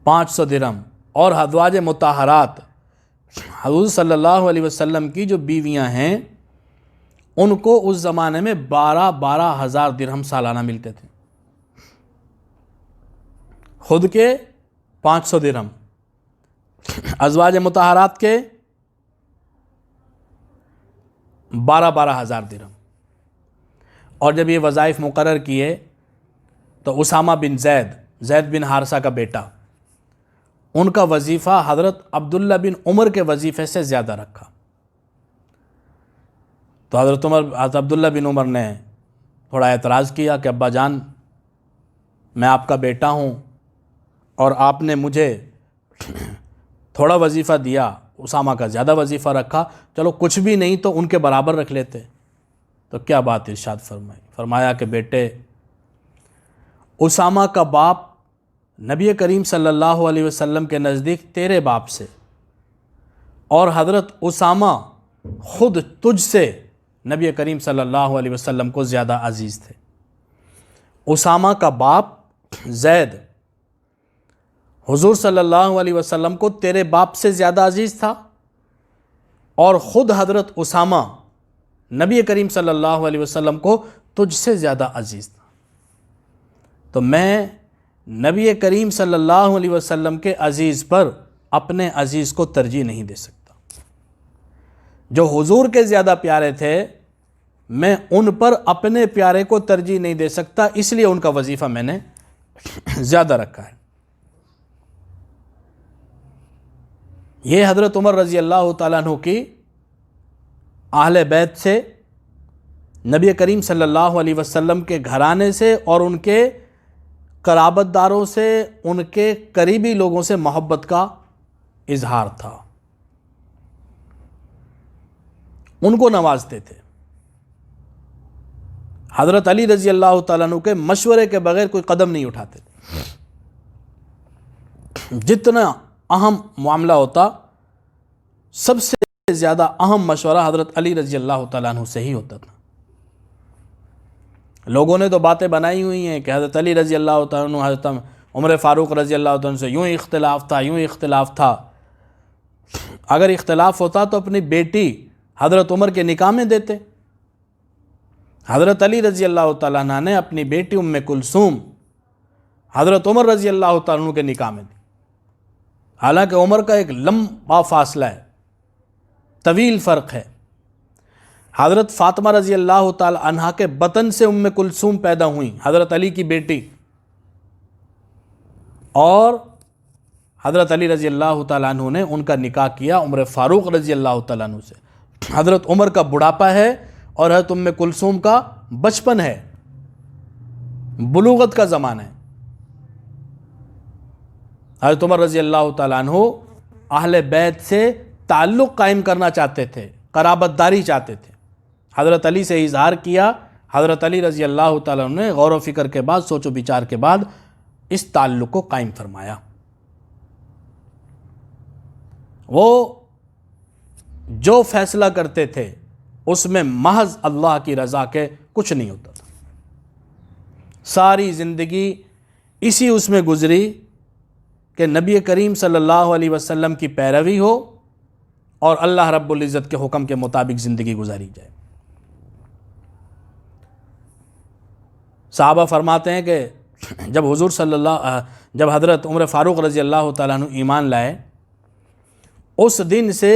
500 درہم۔ اور ازواج مطہرات حضور صلی اللہ علیہ وسلم کی جو بیویاں ہیں ان کو اس زمانے میں 12 ہزار درہم سالانہ ملتے تھے، خود کے 500 درہم، ازواج مطہرات کے 12 ہزار درہم۔ اور جب یہ وظائف مقرر کیے تو اسامہ بن زید بن حارثہ کا بیٹا، ان کا وظیفہ حضرت عبداللہ بن عمر کے وظیفے سے زیادہ رکھا۔ تو حضرت عبداللہ بن عمر نے تھوڑا اعتراض کیا کہ ابا جان، میں آپ کا بیٹا ہوں اور آپ نے مجھے تھوڑا وظیفہ دیا، اسامہ کا زیادہ وظیفہ رکھا، چلو کچھ بھی نہیں تو ان کے برابر رکھ لیتے۔ تو کیا بات ارشاد فرمایا کہ بیٹے، اسامہ کا باپ نبی کریم صلی اللہ علیہ وسلم کے نزدیک تیرے باپ سے، اور حضرت اسامہ خود تجھ سے نبی کریم صلی اللہ علیہ وسلم کو زیادہ عزیز تھے۔ اسامہ کا باپ زید حضور صلی اللہ علیہ وسلم کو تیرے باپ سے زیادہ عزیز تھا، اور خود حضرت اسامہ نبی کریم صلی اللہ علیہ وسلم کو تجھ سے زیادہ عزیز تھا، تو میں نبی کریم صلی اللہ علیہ وسلم کے عزیز پر اپنے عزیز کو ترجیح نہیں دے سکتا۔ جو حضور کے زیادہ پیارے تھے میں ان پر اپنے پیارے کو ترجیح نہیں دے سکتا، اس لیے ان کا وظیفہ میں نے زیادہ رکھا ہے۔ یہ حضرت عمر رضی اللہ تعالیٰ عنہ کی اہل بیت سے، نبی کریم صلی اللہ علیہ وسلم کے گھرانے سے اور ان کے قرابت داروں سے، ان کے قریبی لوگوں سے محبت کا اظہار تھا، ان کو نوازتے تھے۔ حضرت علی رضی اللہ تعالیٰ عنہ کے مشورے کے بغیر کوئی قدم نہیں اٹھاتے تھے، جتنا اہم معاملہ ہوتا سب سے زیادہ اہم مشورہ حضرت علی رضی اللہ تعالیٰ عنہ سے ہی ہوتا تھا۔ لوگوں نے تو باتیں بنائی ہوئی ہیں کہ حضرت علی رضی اللہ تعالیٰ عنہ حضرت عمر فاروق رضی اللہ تعالیٰ عنہ سے یوں اختلاف تھا، یوں اختلاف تھا۔ اگر اختلاف ہوتا تو اپنی بیٹی حضرت عمر کے نکاح میں دیتے۔ حضرت علی رضی اللہ تعالیٰ عنہ نے اپنی بیٹی ام کلثوم حضرت عمر رضی اللہ تعالیٰ عنہ کے نکاح میں دی، حالانکہ عمر کا ایک لمبا فاصلہ ہے، طویل فرق ہے۔ حضرت فاطمہ رضی اللہ تعالی عنہا کے بطن سے ام کلثوم پیدا ہوئیں، حضرت علی کی بیٹی، اور حضرت علی رضی اللہ تعالیٰ عنہ نے ان کا نکاح کیا عمر فاروق رضی اللہ تعالیٰ عنہ سے۔ حضرت عمر کا بڑھاپا ہے اور حضرت ام کلثوم کا بچپن ہے، بلوغت کا زمانہ ہے۔ حضرت عمر رضی اللہ تعالیٰ عنہ اہل بیت سے تعلق قائم کرنا چاہتے تھے، قرابت داری چاہتے تھے۔ حضرت علی سے اظہار کیا، حضرت علی رضی اللہ تعالیٰ عنہ نے غور و فکر کے بعد، سوچ و بچار کے بعد اس تعلق کو قائم فرمایا۔ وہ جو فیصلہ کرتے تھے اس میں محض اللہ کی رضا کے کچھ نہیں ہوتا تھا۔ ساری زندگی اسی اس میں گزری کہ نبی کریم صلی اللہ علیہ وسلم کی پیروی ہو اور اللہ رب العزت کے حکم کے مطابق زندگی گزاری جائے۔ صحابہ فرماتے ہیں کہ جب حضرت عمر فاروق رضی اللہ تعالیٰ عنہ ایمان لائے، اس دن سے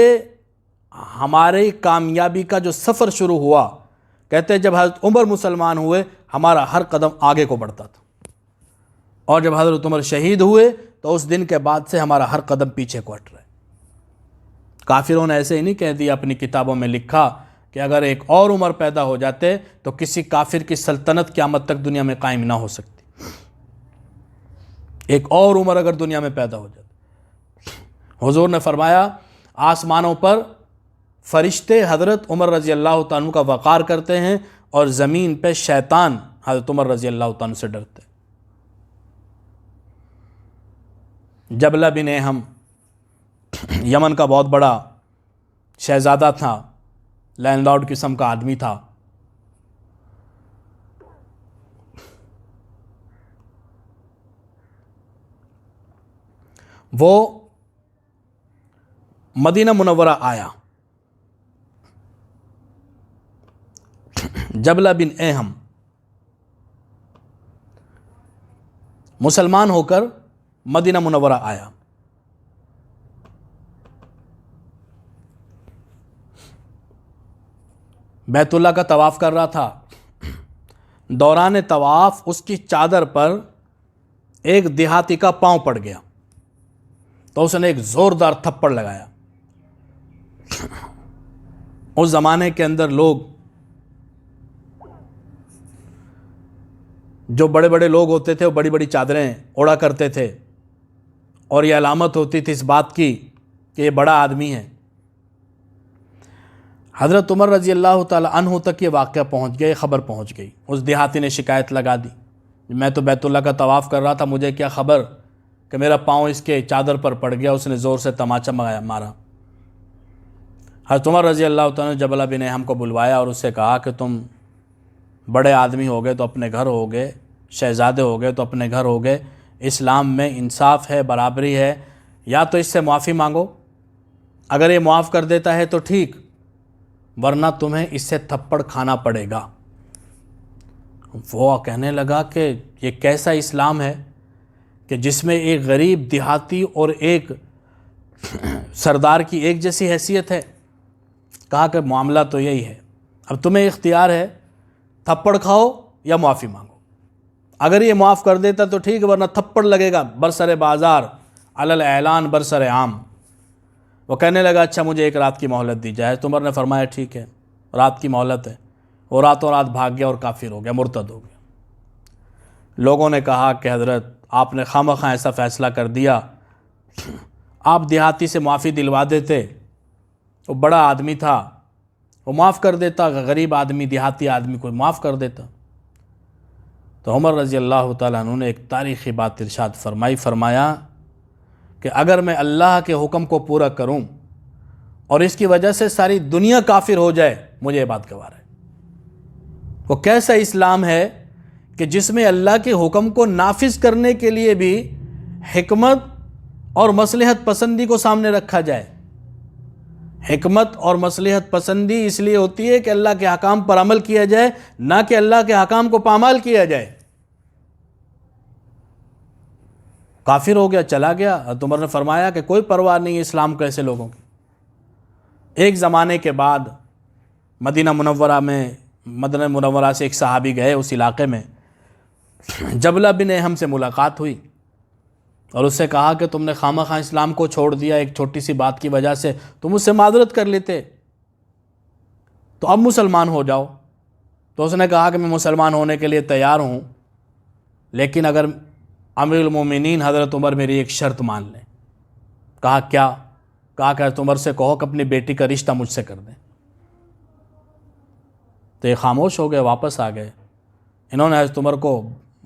ہماری کامیابی کا جو سفر شروع ہوا، کہتے ہیں جب حضرت عمر مسلمان ہوئے ہمارا ہر قدم آگے کو بڑھتا تھا، اور جب حضرت عمر شہید ہوئے تو اس دن کے بعد سے ہمارا ہر قدم پیچھے کو ہٹ رہا ہے۔ کافروں نے ایسے ہی نہیں کہہ دیا، اپنی کتابوں میں لکھا کہ اگر ایک اور عمر پیدا ہو جاتے تو کسی کافر کی سلطنت قیامت تک دنیا میں قائم نہ ہو سکتی۔ ایک اور عمر اگر دنیا میں پیدا ہو جاتی، حضور نے فرمایا آسمانوں پر فرشتے حضرت عمر رضی اللہ تعالیٰ عنہ کا وقار کرتے ہیں، اور زمین پہ شیطان حضرت عمر رضی اللہ تعالیٰ عنہ سے ڈرتے ہیں۔ جبلہ بن احم یمن کا بہت بڑا شہزادہ تھا، لینڈ لارڈ قسم کا آدمی تھا۔ وہ مدینہ منورہ آیا۔ جبلہ بن احم مسلمان ہو کر مدینہ منورہ آیا۔ بیت اللہ کا طواف کر رہا تھا، دوران طواف اس کی چادر پر ایک دیہاتی کا پاؤں پڑ گیا تو اس نے ایک زوردار تھپڑ لگایا۔ اس زمانے کے اندر لوگ، جو بڑے بڑے لوگ ہوتے تھے، وہ بڑی بڑی چادریں اوڑا کرتے تھے، اور یہ علامت ہوتی تھی اس بات کی کہ یہ بڑا آدمی ہے۔ حضرت عمر رضی اللہ تعالیٰ عنہ تک یہ واقعہ پہنچ گیا، یہ خبر پہنچ گئی۔ اس دیہاتی نے شکایت لگا دی، میں تو بیت اللہ کا طواف کر رہا تھا، مجھے کیا خبر کہ میرا پاؤں اس کے چادر پر پڑ گیا۔ اس نے زور سے تماچا مارا۔ حضرت عمر رضی اللہ تعالیٰ نے جبلہ بن احم کو بلوایا اور اس سے کہا کہ تم بڑے آدمی ہو گئے تو اپنے گھر ہو گئے، شہزادے ہو گئے تو اپنے گھر ہو گئے، اسلام میں انصاف ہے، برابری ہے، یا تو اس سے معافی مانگو، اگر یہ معاف کر دیتا ہے تو ٹھیک، ورنہ تمہیں اس سے تھپڑ کھانا پڑے گا۔ وہ کہنے لگا کہ یہ کیسا اسلام ہے کہ جس میں ایک غریب دیہاتی اور ایک سردار کی ایک جیسی حیثیت ہے؟ کہا کہ معاملہ تو یہی ہے، اب تمہیں اختیار ہے، تھپڑ کھاؤ یا معافی مانگو۔ اگر یہ معاف کر دیتا تو ٹھیک، ورنہ تھپڑ لگے گا برسر بازار، علی الاعلان، برسر عام۔ وہ کہنے لگا اچھا مجھے ایک رات کی مہلت دی جائے۔ تو عمر نے فرمایا ٹھیک ہے، رات کی مہلت ہے۔ وہ راتوں رات بھاگ گیا اور کافر ہو گیا، مرتد ہو گیا۔ لوگوں نے کہا کہ حضرت آپ نے خواہ ایسا فیصلہ کر دیا، آپ دیہاتی سے معافی دلوا دیتے، وہ بڑا آدمی تھا، وہ معاف کر دیتا، غریب آدمی دیہاتی آدمی کو معاف کر دیتا۔ تو عمر رضی اللہ تعالیٰ عنہ نے ایک تاریخی بات ارشاد فرمایا کہ اگر میں اللہ کے حکم کو پورا کروں اور اس کی وجہ سے ساری دنیا کافر ہو جائے، مجھے یہ بات گوارا ہے۔ وہ کیسا اسلام ہے کہ جس میں اللہ کے حکم کو نافذ کرنے کے لیے بھی حکمت اور مصلحت پسندی کو سامنے رکھا جائے۔ حکمت اور مصلحت پسندی اس لیے ہوتی ہے کہ اللہ کے احکام پر عمل کیا جائے، نہ کہ اللہ کے احکام کو پامال کیا جائے۔ کافر ہو گیا، چلا گیا۔ حضرت عمر نے فرمایا کہ کوئی پرواہ نہیں ہے اسلام کو ایسے لوگوں کی۔ ایک زمانے کے بعد مدینہ منورہ سے ایک صحابی گئے اس علاقے میں، جبلہ بن احم سے ملاقات ہوئی اور اس سے کہا کہ تم نے خواہ اسلام کو چھوڑ دیا ایک چھوٹی سی بات کی وجہ سے، تم اس سے معذرت کر لیتے تو اب مسلمان ہو جاؤ۔ تو اس نے کہا کہ میں مسلمان ہونے کے لیے تیار ہوں، لیکن اگر امیر المومنین حضرت عمر میری ایک شرط مان لیں۔ کہا کیا؟ کہا کہ حضرت عمر سے کہو کہ اپنی بیٹی کا رشتہ مجھ سے کر دیں۔ تو یہ خاموش ہو گئے، واپس آ گئے۔ انہوں نے حضرت عمر کو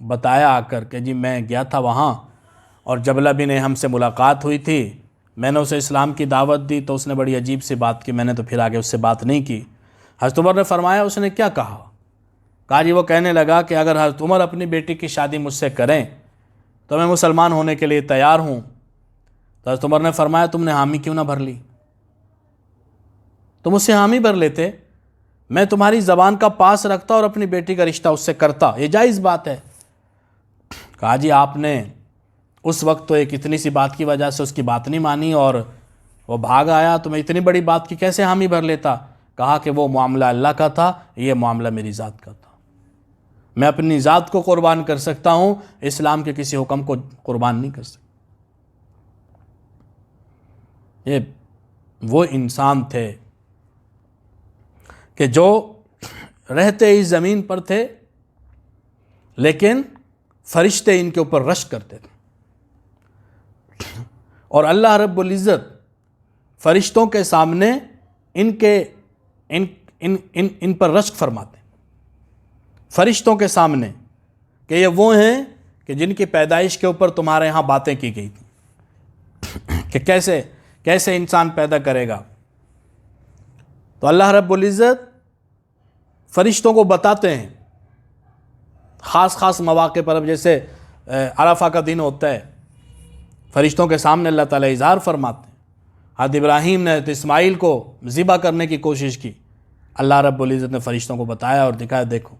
بتایا آ کر کہ جی میں گیا تھا وہاں اور جبلہ بن احم سے ملاقات ہوئی تھی، میں نے اسے اسلام کی دعوت دی تو اس نے بڑی عجیب سی بات کی، میں نے تو پھر آگے اس سے بات نہیں کی۔ حضرت عمر نے فرمایا اس نے کیا کہا؟ کہا جی وہ کہنے لگا کہ اگر حضرت عمر اپنی بیٹی کی شادی مجھ سے کریں تو میں مسلمان ہونے کے لیے تیار ہوں۔ تو حضرت عمر نے فرمایا تم نے حامی کیوں نہ بھر لی؟ تم اس سے حامی بھر لیتے، میں تمہاری زبان کا پاس رکھتا اور اپنی بیٹی کا رشتہ اس سے کرتا، یہ جائز بات ہے۔ کہا جی آپ نے اس وقت تو ایک اتنی سی بات کی وجہ سے اس کی بات نہیں مانی اور وہ بھاگ آیا، تو میں اتنی بڑی بات کی کیسے حامی بھر لیتا؟ کہا کہ وہ معاملہ اللہ کا تھا، یہ معاملہ میری ذات کا تھا، میں اپنی ذات کو قربان کر سکتا ہوں، اسلام کے کسی حکم کو قربان نہیں کر سکتا۔ یہ وہ انسان تھے کہ جو رہتے اس زمین پر تھے لیکن فرشتے ان کے اوپر رشک کرتے تھے، اور اللہ رب العزت فرشتوں کے سامنے ان پر رشک فرماتے ہیں، فرشتوں کے سامنے، کہ یہ وہ ہیں کہ جن کی پیدائش کے اوپر تمہارے ہاں باتیں کی گئی تھیں کہ کیسے انسان پیدا کرے گا۔ تو اللہ رب العزت فرشتوں کو بتاتے ہیں خاص مواقع پر، اب جیسے عرفہ کا دن ہوتا ہے، فرشتوں کے سامنے اللہ تعالیٰ اظہار فرماتے ہیں۔ حضرت ابراہیم نے حضرت اسماعیل کو ذبح کرنے کی کوشش کی، اللہ رب العزت نے فرشتوں کو بتایا اور دکھایا، دیکھو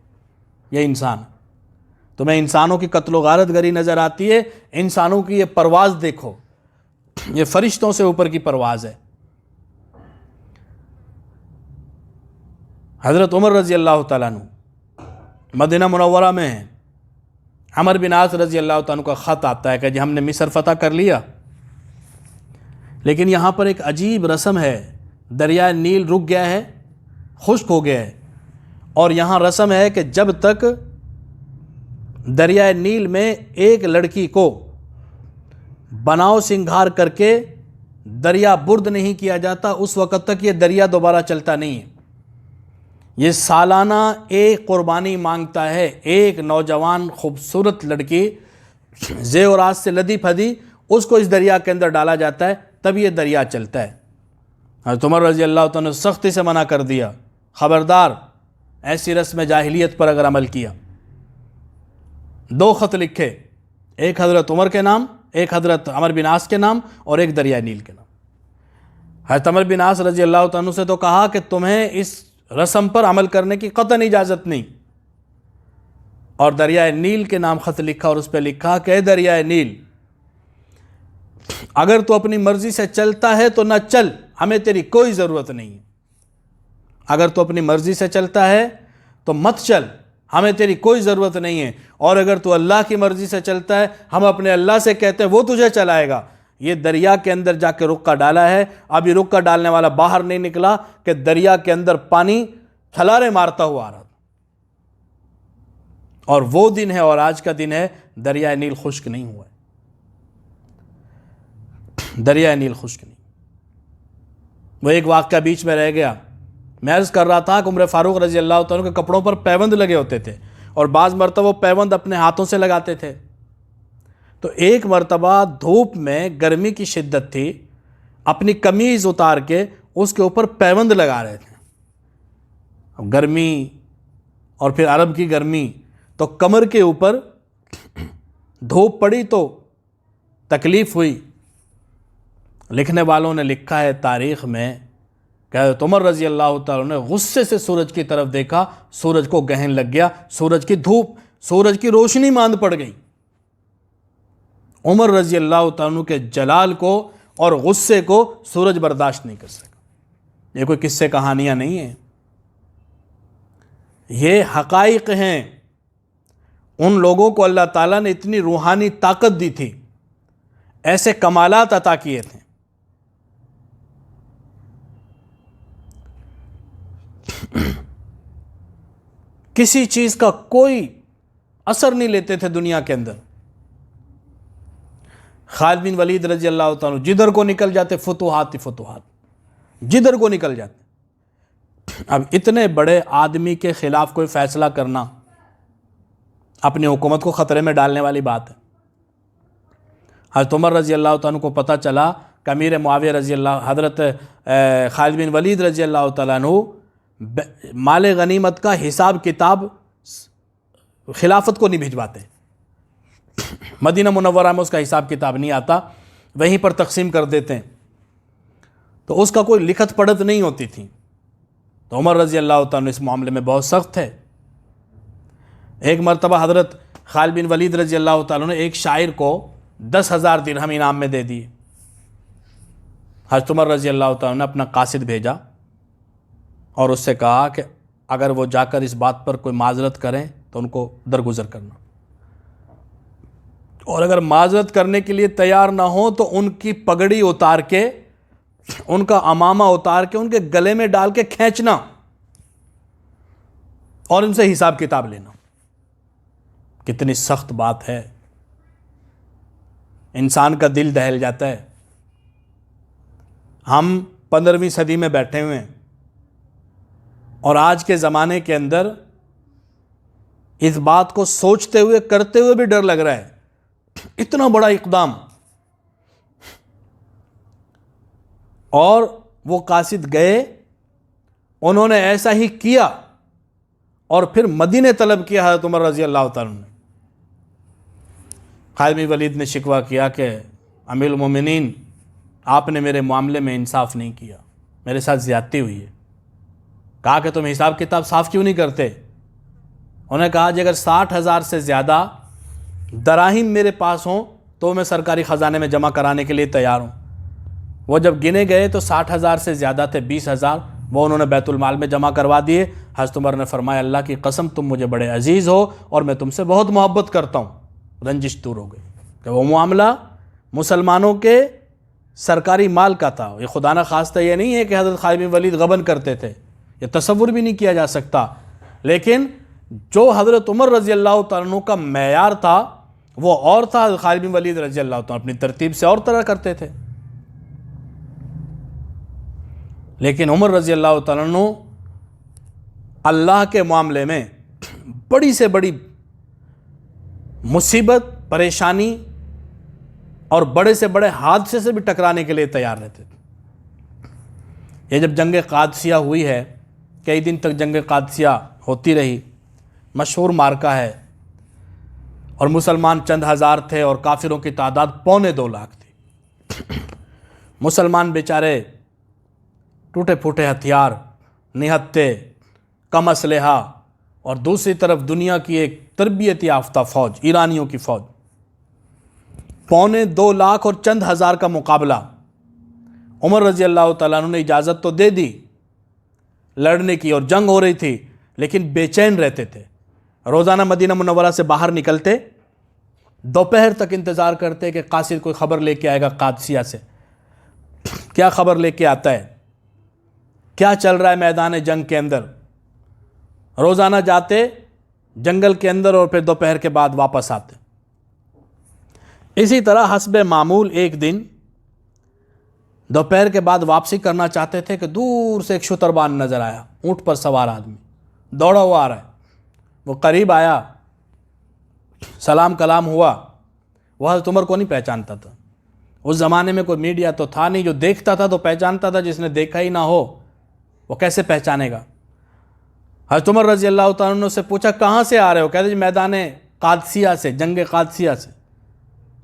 یہ انسان، تمہیں انسانوں کی قتل و غارت گری نظر آتی ہے، انسانوں کی یہ پرواز دیکھو، یہ فرشتوں سے اوپر کی پرواز ہے۔ حضرت عمر رضی اللہ تعالیٰ عنہ مدینہ منورہ میں ہیں، عمر بن عاص رضی اللہ تعالیٰ عنہ کا خط آتا ہے کہ جی ہم نے مصر فتح کر لیا، لیکن یہاں پر ایک عجیب رسم ہے، دریائے نیل رک گیا ہے، خشک ہو گیا ہے، اور یہاں رسم ہے کہ جب تک دریائے نیل میں ایک لڑکی کو بناؤ سنگھار کر کے دریا برد نہیں کیا جاتا، اس وقت تک یہ دریا دوبارہ چلتا نہیں ہے۔ یہ سالانہ ایک قربانی مانگتا ہے، ایک نوجوان خوبصورت لڑکی زیورات سے لدی پھدی، اس کو اس دریا کے اندر ڈالا جاتا ہے، تب یہ دریا چلتا ہے۔ حضرت عمر رضی اللہ تعالیٰ نے سختی سے منع کر دیا، خبردار ایسی رسم جاہلیت پر اگر عمل کیا۔ 2 خط لکھے، ایک حضرت عمر کے نام، ایک حضرت عمر بن عاص کے نام، اور ایک دریائے نیل کے نام۔ حضرت عمر بن عاص رضی اللہ تعالیٰ سے تو کہا کہ تمہیں اس رسم پر عمل کرنے کی قطعاً اجازت نہیں، اور دریائے نیل کے نام خط لکھا اور اس پہ لکھا کہ اے دریائے نیل، اگر تو اپنی مرضی سے چلتا ہے تو نہ چل، ہمیں تیری کوئی ضرورت نہیں ہے۔ اگر تو اپنی مرضی سے چلتا ہے تو مت چل، ہمیں تیری کوئی ضرورت نہیں ہے، اور اگر تو اللہ کی مرضی سے چلتا ہے، ہم اپنے اللہ سے کہتے ہیں وہ تجھے چلائے گا۔ یہ دریا کے اندر جا کے رکا ڈالا ہے، اب یہ رکا ڈالنے والا باہر نہیں نکلا کہ دریا کے اندر پانی چھلارے مارتا ہوا آ رہا تھا، اور وہ دن ہے اور آج کا دن ہے، دریائے نیل خشک نہیں ہوا ہے، دریائے نیل خشک نہیں۔ وہ ایک واقعہ بیچ میں رہ گیا، میں عرض کر رہا تھا کہ عمر فاروق رضی اللہ تعالیٰ کے کپڑوں پر پیوند لگے ہوتے تھے، اور بعض مرتبہ وہ پیوند اپنے ہاتھوں سے لگاتے تھے۔ تو ایک مرتبہ دھوپ میں گرمی کی شدت تھی، اپنی قمیض اتار کے اس کے اوپر پیوند لگا رہے تھے، گرمی اور پھر عرب کی گرمی، تو کمر کے اوپر دھوپ پڑی تو تکلیف ہوئی۔ لکھنے والوں نے لکھا ہے تاریخ میں کہ حضرت عمر رضی اللہ تعالیٰ نے غصے سے سورج کی طرف دیکھا، سورج کو گہن لگ گیا، سورج کی دھوپ، سورج کی روشنی ماند پڑ گئی۔ عمر رضی اللہ تعالیٰ کے جلال کو اور غصے کو سورج برداشت نہیں کر سکا۔ یہ کوئی قصے کہانیاں نہیں ہیں، یہ حقائق ہیں۔ ان لوگوں کو اللہ تعالیٰ نے اتنی روحانی طاقت دی تھی، ایسے کمالات عطا کیے تھے۔ کسی چیز کا کوئی اثر نہیں لیتے تھے دنیا کے اندر۔ خالد بن ولید رضی اللہ تعالیٰ جدھر کو نکل جاتے فتوحات ہی فتوحات، جدھر کو نکل جاتے۔ اب اتنے بڑے آدمی کے خلاف کوئی فیصلہ کرنا اپنی حکومت کو خطرے میں ڈالنے والی بات ہے۔ حضرت عمر رضی اللہ تعالیٰ کو پتہ چلا کہ امیر معاویہ رضی اللہ، حضرت خالد بن ولید رضی اللہ تعالیٰ عنہ مال غنیمت کا حساب کتاب خلافت کو نہیں بھجواتے، مدینہ منورہ میں اس کا حساب کتاب نہیں آتا، وہیں پر تقسیم کر دیتے ہیں، تو اس کا کوئی لکھت پڑھت نہیں ہوتی تھی۔ تو عمر رضی اللہ تعالیٰ اس معاملے میں بہت سخت ہے۔ ایک مرتبہ حضرت خالد بن ولید رضی اللہ تعالیٰ نے ایک شاعر کو 10,000 درہم انعام میں دے دیے۔ حضرت عمر رضی اللہ تعالیٰ نے اپنا قاصد بھیجا اور اس سے کہا کہ اگر وہ جا کر اس بات پر کوئی معذرت کریں تو ان کو درگزر کرنا، اور اگر معذرت کرنے کے لیے تیار نہ ہوں تو ان کی پگڑی اتار کے، ان کا عمامہ اتار کے ان کے گلے میں ڈال کے کھینچنا اور ان سے حساب کتاب لینا۔ کتنی سخت بات ہے، انسان کا دل دہل جاتا ہے۔ ہم 15ویں صدی میں بیٹھے ہوئے ہیں اور آج کے زمانے کے اندر اس بات کو سوچتے ہوئے کرتے ہوئے بھی ڈر لگ رہا ہے، اتنا بڑا اقدام۔ اور وہ قاصد گئے، انہوں نے ایسا ہی کیا اور پھر مدینے طلب کیا حضرت عمر رضی اللہ تعالیٰ نے۔ خالد بن ولید نے شکوہ کیا کہ امیر المومنین، آپ نے میرے معاملے میں انصاف نہیں کیا، میرے ساتھ زیادتی ہوئی ہے۔ کہا کہ تم حساب کتاب صاف کیوں نہیں کرتے؟ انہوں نے کہا جی اگر 60,000 سے زیادہ دراہیم میرے پاس ہوں تو میں سرکاری خزانے میں جمع کرانے کے لیے تیار ہوں۔ وہ جب گنے گئے تو 60,000 سے زیادہ تھے، 20,000 وہ انہوں نے بیت المال میں جمع کروا دیے۔ حضرت عمر نے فرمایا اللہ کی قسم تم مجھے بڑے عزیز ہو اور میں تم سے بہت محبت کرتا ہوں۔ رنجش دور ہو گئی کہ وہ معاملہ مسلمانوں کے سرکاری مال کا تھا۔ یہ خدا نخواستہ یہ نہیں ہے کہ حضرت خالد بن ولید غبن کرتے تھے، یہ تصور بھی نہیں کیا جا سکتا، لیکن جو حضرت عمر رضی اللہ تعالیٰ عنہ کا معیار تھا وہ اور تھا، حضرت خالد بن ولید رضی اللہ تعالیٰ اپنی ترتیب سے اور طرح کرتے تھے۔ لیکن عمر رضی اللہ تعالیٰ عنہ اللہ کے معاملے میں بڑی سے بڑی مصیبت، پریشانی اور بڑے سے بڑے حادثے سے بھی ٹکرانے کے لیے تیار رہتے تھے۔ یہ جب جنگ قادسیہ ہوئی ہے، کئی دن تک جنگ قادسیہ ہوتی رہی، مشہور مارکہ ہے، اور مسلمان چند ہزار تھے اور کافروں کی تعداد 2.25 لاکھ تھی۔ مسلمان بیچارے ٹوٹے پھوٹے ہتھیار، نہتے، کم اسلحہ، اور دوسری طرف دنیا کی ایک تربیت یافتہ فوج، ایرانیوں کی فوج، 2.25 لاکھ اور چند ہزار کا مقابلہ۔ عمر رضی اللہ تعالیٰ عنہ نے اجازت تو دے دی لڑنے کی اور جنگ ہو رہی تھی، لیکن بے چین رہتے تھے۔ روزانہ مدینہ منورہ سے باہر نکلتے، دوپہر تک انتظار کرتے کہ قاصد کوئی خبر لے کے آئے گا قادسیہ سے، کیا خبر لے کے آتا ہے، کیا چل رہا ہے میدان جنگ کے اندر۔ روزانہ جاتے جنگل کے اندر اور پھر دوپہر کے بعد واپس آتے۔ اسی طرح حسب معمول ایک دن دوپہر کے بعد واپسی کرنا چاہتے تھے کہ دور سے ایک شتربان نظر آیا، اونٹ پر سوار آدمی دوڑا ہوا آ رہا ہے۔ وہ قریب آیا، سلام کلام ہوا، وہ حضرت عمر کو نہیں پہچانتا تھا۔ اس زمانے میں کوئی میڈیا تو تھا نہیں، جو دیکھتا تھا تو پہچانتا تھا، جس نے دیکھا ہی نہ ہو وہ کیسے پہچانے گا۔ حضرت عمر رضی اللہ تعالیٰ عنہ سے پوچھا کہاں سے آ رہے ہو؟ کہتے جی میدان قادسیہ سے، جنگ قادسیہ سے۔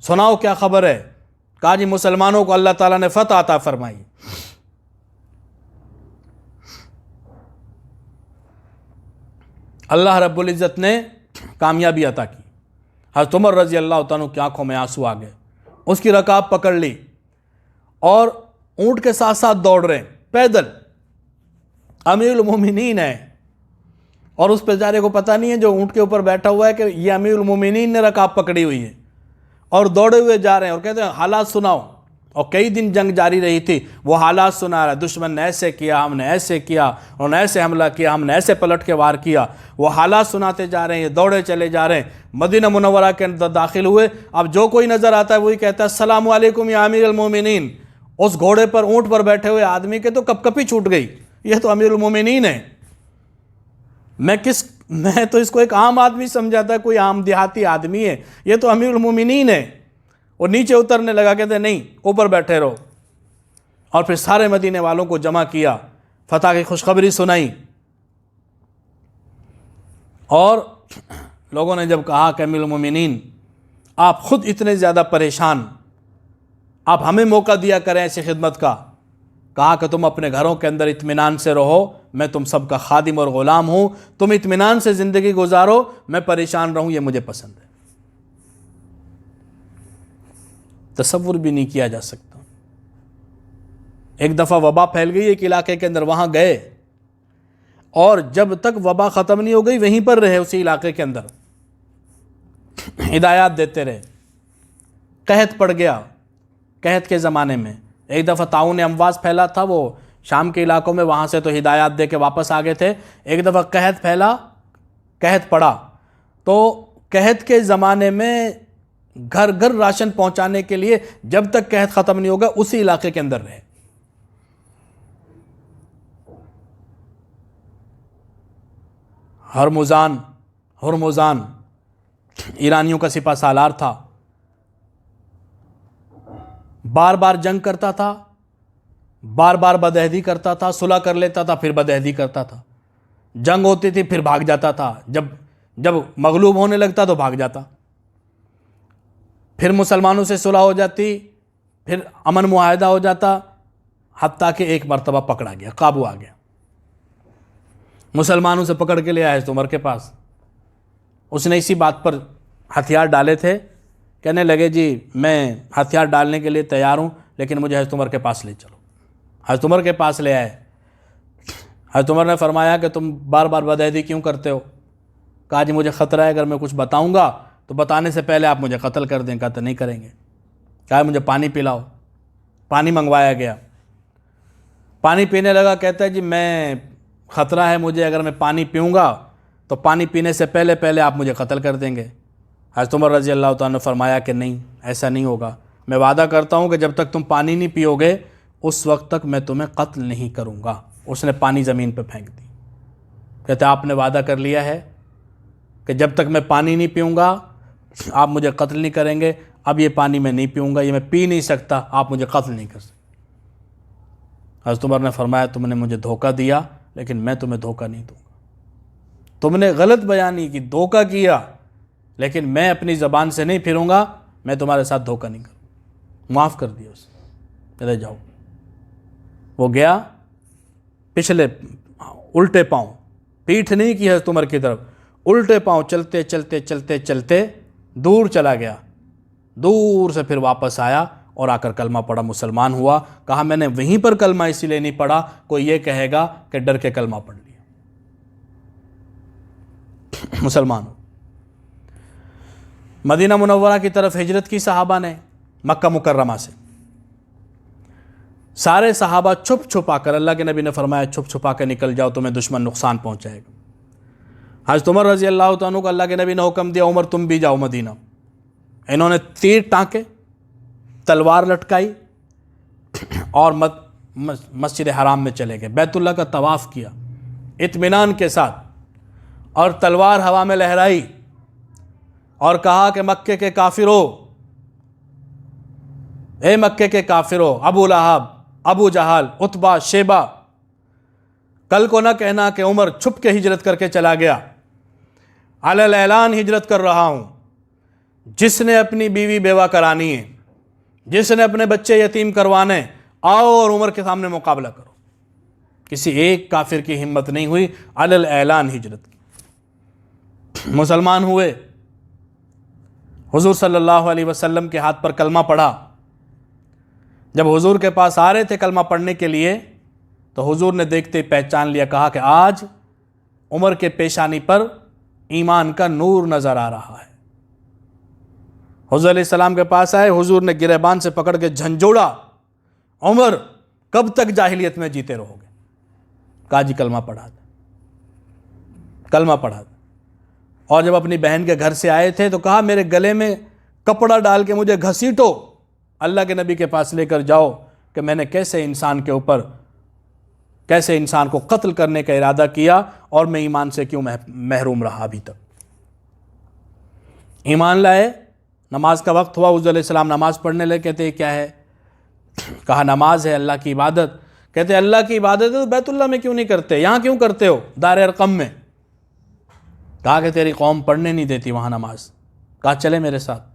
سناؤ کیا خبر ہے؟ کہا جی مسلمانوں کو اللہ تعالیٰ نے فتح عطا فرمائی۔ اللہ رب العزت نے کامیابی عطا کی۔ حضرت عمر رضی اللہ تعالیٰ عنہ کی آنکھوں میں آنسو آ گئے، اس کی رکاب پکڑ لی اور اونٹ کے ساتھ ساتھ دوڑ رہے ہیں پیدل۔ امیر المومنین ہے اور اس بیچارے کو پتہ نہیں ہے جو اونٹ کے اوپر بیٹھا ہوا ہے کہ یہ امیر المومنین نے رکاب پکڑی ہوئی ہے، اور دوڑے ہوئے جا رہے ہیں اور کہتے ہیں حالات سناؤ۔ اور کئی دن جنگ جاری رہی تھی، وہ حالات سنا رہا ہے، دشمن نے ایسے کیا، ہم نے ایسے کیا، انہوں نے ایسے حملہ کیا، ہم نے ایسے پلٹ کے وار کیا۔ وہ حالات سناتے جا رہے ہیں، دوڑے چلے جا رہے ہیں۔ مدینہ منورہ کے اندر داخل ہوئے، اب جو کوئی نظر آتا ہے وہی کہتا ہے السلام علیکم یا امیر المومنین۔ اس گھوڑے پر، اونٹ پر بیٹھے ہوئے آدمی کے تو کپ کپی چھوٹ گئی، یہ تو امیر المومنین ہے۔ میں تو اس کو ایک عام آدمی سمجھا تھا، کوئی عام دیہاتی آدمی ہے، یہ تو امیر المومنین ہے۔ اور نیچے اترنے لگا، کہتے نہیں اوپر بیٹھے رہو، اور پھر سارے مدینے والوں کو جمع کیا، فتح کی خوشخبری سنائی۔ اور لوگوں نے جب کہا کہ امیر المومنین آپ خود اتنے زیادہ پریشان، آپ ہمیں موقع دیا کریں ایسی خدمت کا، کہا کہ تم اپنے گھروں کے اندر اطمینان سے رہو، میں تم سب کا خادم اور غلام ہوں، تم اطمینان سے زندگی گزارو، میں پریشان رہوں یہ مجھے پسند ہے۔ تصور بھی نہیں کیا جا سکتا۔ ایک دفعہ وبا پھیل گئی ایک علاقے کے اندر، وہاں گئے اور جب تک وبا ختم نہیں ہو گئی وہیں پر رہے، اسی علاقے کے اندر ہدایات دیتے رہے۔ قحط پڑ گیا، قحط کے زمانے میں ایک دفعہ طاعون امواس پھیلا تھا، وہ شام کے علاقوں میں، وہاں سے تو ہدایات دے کے واپس آ گئے تھے۔ ایک دفعہ قحط پھیلا، قحط پڑا، تو قحط کے زمانے میں گھر گھر راشن پہنچانے کے لیے جب تک قحط ختم نہیں ہوگا اسی علاقے کے اندر رہے۔ ہرمزان ایرانیوں کا سپہ سالار تھا، بار بار جنگ کرتا تھا، بار بار بدعہدی کرتا تھا، صلح کر لیتا تھا پھر بدعہدی کرتا تھا، جنگ ہوتی تھی پھر بھاگ جاتا تھا، جب مغلوب ہونے لگتا تو بھاگ جاتا، پھر مسلمانوں سے صلح ہو جاتی، پھر امن معاہدہ ہو جاتا، حتیٰ کہ ایک مرتبہ پکڑا گیا، قابو آ گیا، مسلمانوں سے پکڑ کے لے آئے حضرت عمر کے پاس۔ اس نے اسی بات پر ہتھیار ڈالے تھے، کہنے لگے جی میں ہتھیار ڈالنے کے لیے تیار ہوں لیکن مجھے حضرت عمر کے پاس لے چلو۔ حضرت عمر کے پاس لے آئے، حضرت عمر نے فرمایا کہ تم بار بار بدعہدی کیوں کرتے ہو؟ کہا جی مجھے خطرہ ہے، اگر میں کچھ بتاؤں گا تو بتانے سے پہلے آپ مجھے قتل کر دیں۔ کہا تو نہیں کریں گے۔ کہا مجھے پانی پلاؤ، پانی منگوایا گیا، پانی پینے لگا، کہتا ہے جی میں خطرہ ہے مجھے، اگر میں پانی پیوں گا تو پانی پینے سے پہلے آپ مجھے قتل کر دیں گے۔ حضرت عمر رضی اللہ تعالیٰ نے فرمایا کہ نہیں، ایسا نہیں ہوگا، میں وعدہ کرتا ہوں کہ جب تک تم پانی نہیں پیو گے اس وقت تک میں تمہیں قتل نہیں کروں گا۔ اس نے پانی زمین پہ پھینک دی، کہتے آپ نے وعدہ کر لیا ہے کہ جب تک میں پانی نہیں پیوں گا آپ مجھے قتل نہیں کریں گے، اب یہ پانی میں نہیں پیوں گا، یہ میں پی نہیں سکتا، آپ مجھے قتل نہیں کر سکتے۔ حضرت عمر نے فرمایا تم نے مجھے دھوکہ دیا لیکن میں تمہیں دھوکہ نہیں دوں گا، تم نے غلط بیانی کی، دھوکہ کیا، لیکن میں اپنی زبان سے نہیں پھروں گا، میں تمہارے ساتھ دھوکہ نہیں کروں۔ معاف کر دیا اسے، چلے جاؤ۔ وہ گیا پچھلے الٹے پاؤں، پیٹھ نہیں کی حضرت عمر کی طرف، الٹے پاؤں چلتے چلتے چلتے چلتے دور چلا گیا، دور سے پھر واپس آیا اور آ کر کلمہ پڑھا، مسلمان ہوا۔ کہا میں نے وہیں پر کلمہ اسی لیے نہیں پڑھا کوئی یہ کہے گا کہ ڈر کے کلمہ پڑھ لیا، مسلمان ہو۔ مدینہ منورہ کی طرف ہجرت کی صحابہ نے مکہ مکرمہ سے، سارے صحابہ چھپ چھپا کر، اللہ کے نبی نے فرمایا چھپ چھپا کے نکل جاؤ تمہیں دشمن نقصان پہنچائے گا۔ حضرت عمر رضی اللہ تعالیٰ کو اللہ کے نبی نے حکم دیا عمر تم بھی جاؤ مدینہ۔ انہوں نے تیر ٹانکے، تلوار لٹکائی اور مسجد حرام میں چلے گئے، بیت اللہ کا طواف کیا اطمینان کے ساتھ، اور تلوار ہوا میں لہرائی اور کہا کہ مکے کے کافرو، اے مکے کے کافرو، ابو لہب، ابو جہل، عتبہ، شیبہ، کل کو نہ کہنا کہ عمر چھپ کے ہجرت کر کے چلا گیا، علی الاعلان ہجرت کر رہا ہوں۔ جس نے اپنی بیوی بیوہ کرانی ہے، جس نے اپنے بچے یتیم کروانے، آؤ اور عمر کے سامنے مقابلہ کرو۔ کسی ایک کافر کی ہمت نہیں ہوئی، علی الاعلان ہجرت کی، مسلمان ہوئے، حضور صلی اللہ علیہ وسلم کے ہاتھ پر کلمہ پڑھا۔ جب حضور کے پاس آ رہے تھے کلمہ پڑھنے کے لیے تو حضور نے دیکھتے ہی پہچان لیا، کہا کہ آج عمر کے پیشانی پر ایمان کا نور نظر آ رہا ہے۔ حضور علیہ السلام کے پاس آئے، حضور نے گریبان سے پکڑ کے جھنجھوڑا، عمر کب تک جاہلیت میں جیتے رہو گے؟ کہا جی کلمہ پڑھا دے، کلمہ پڑھا دے۔ اور جب اپنی بہن کے گھر سے آئے تھے تو کہا میرے گلے میں کپڑا ڈال کے مجھے گھسیٹو، اللہ کے نبی کے پاس لے کر جاؤ کہ میں نے کیسے انسان کے اوپر، کیسے انسان کو قتل کرنے کا ارادہ کیا اور میں ایمان سے کیوں محروم رہا ابھی تک۔ ایمان لائے، نماز کا وقت ہوا، حضور علیہ السلام نماز پڑھنے لگے، کہتے ہیں کیا ہے؟ کہا نماز ہے اللہ کی عبادت۔ کہتے اللہ کی عبادت ہے تو بیت اللہ میں کیوں نہیں کرتے، یہاں کیوں کرتے ہو دار ارقم میں؟ کہا کہ تیری قوم پڑھنے نہیں دیتی وہاں نماز۔ کہا چلے میرے ساتھ۔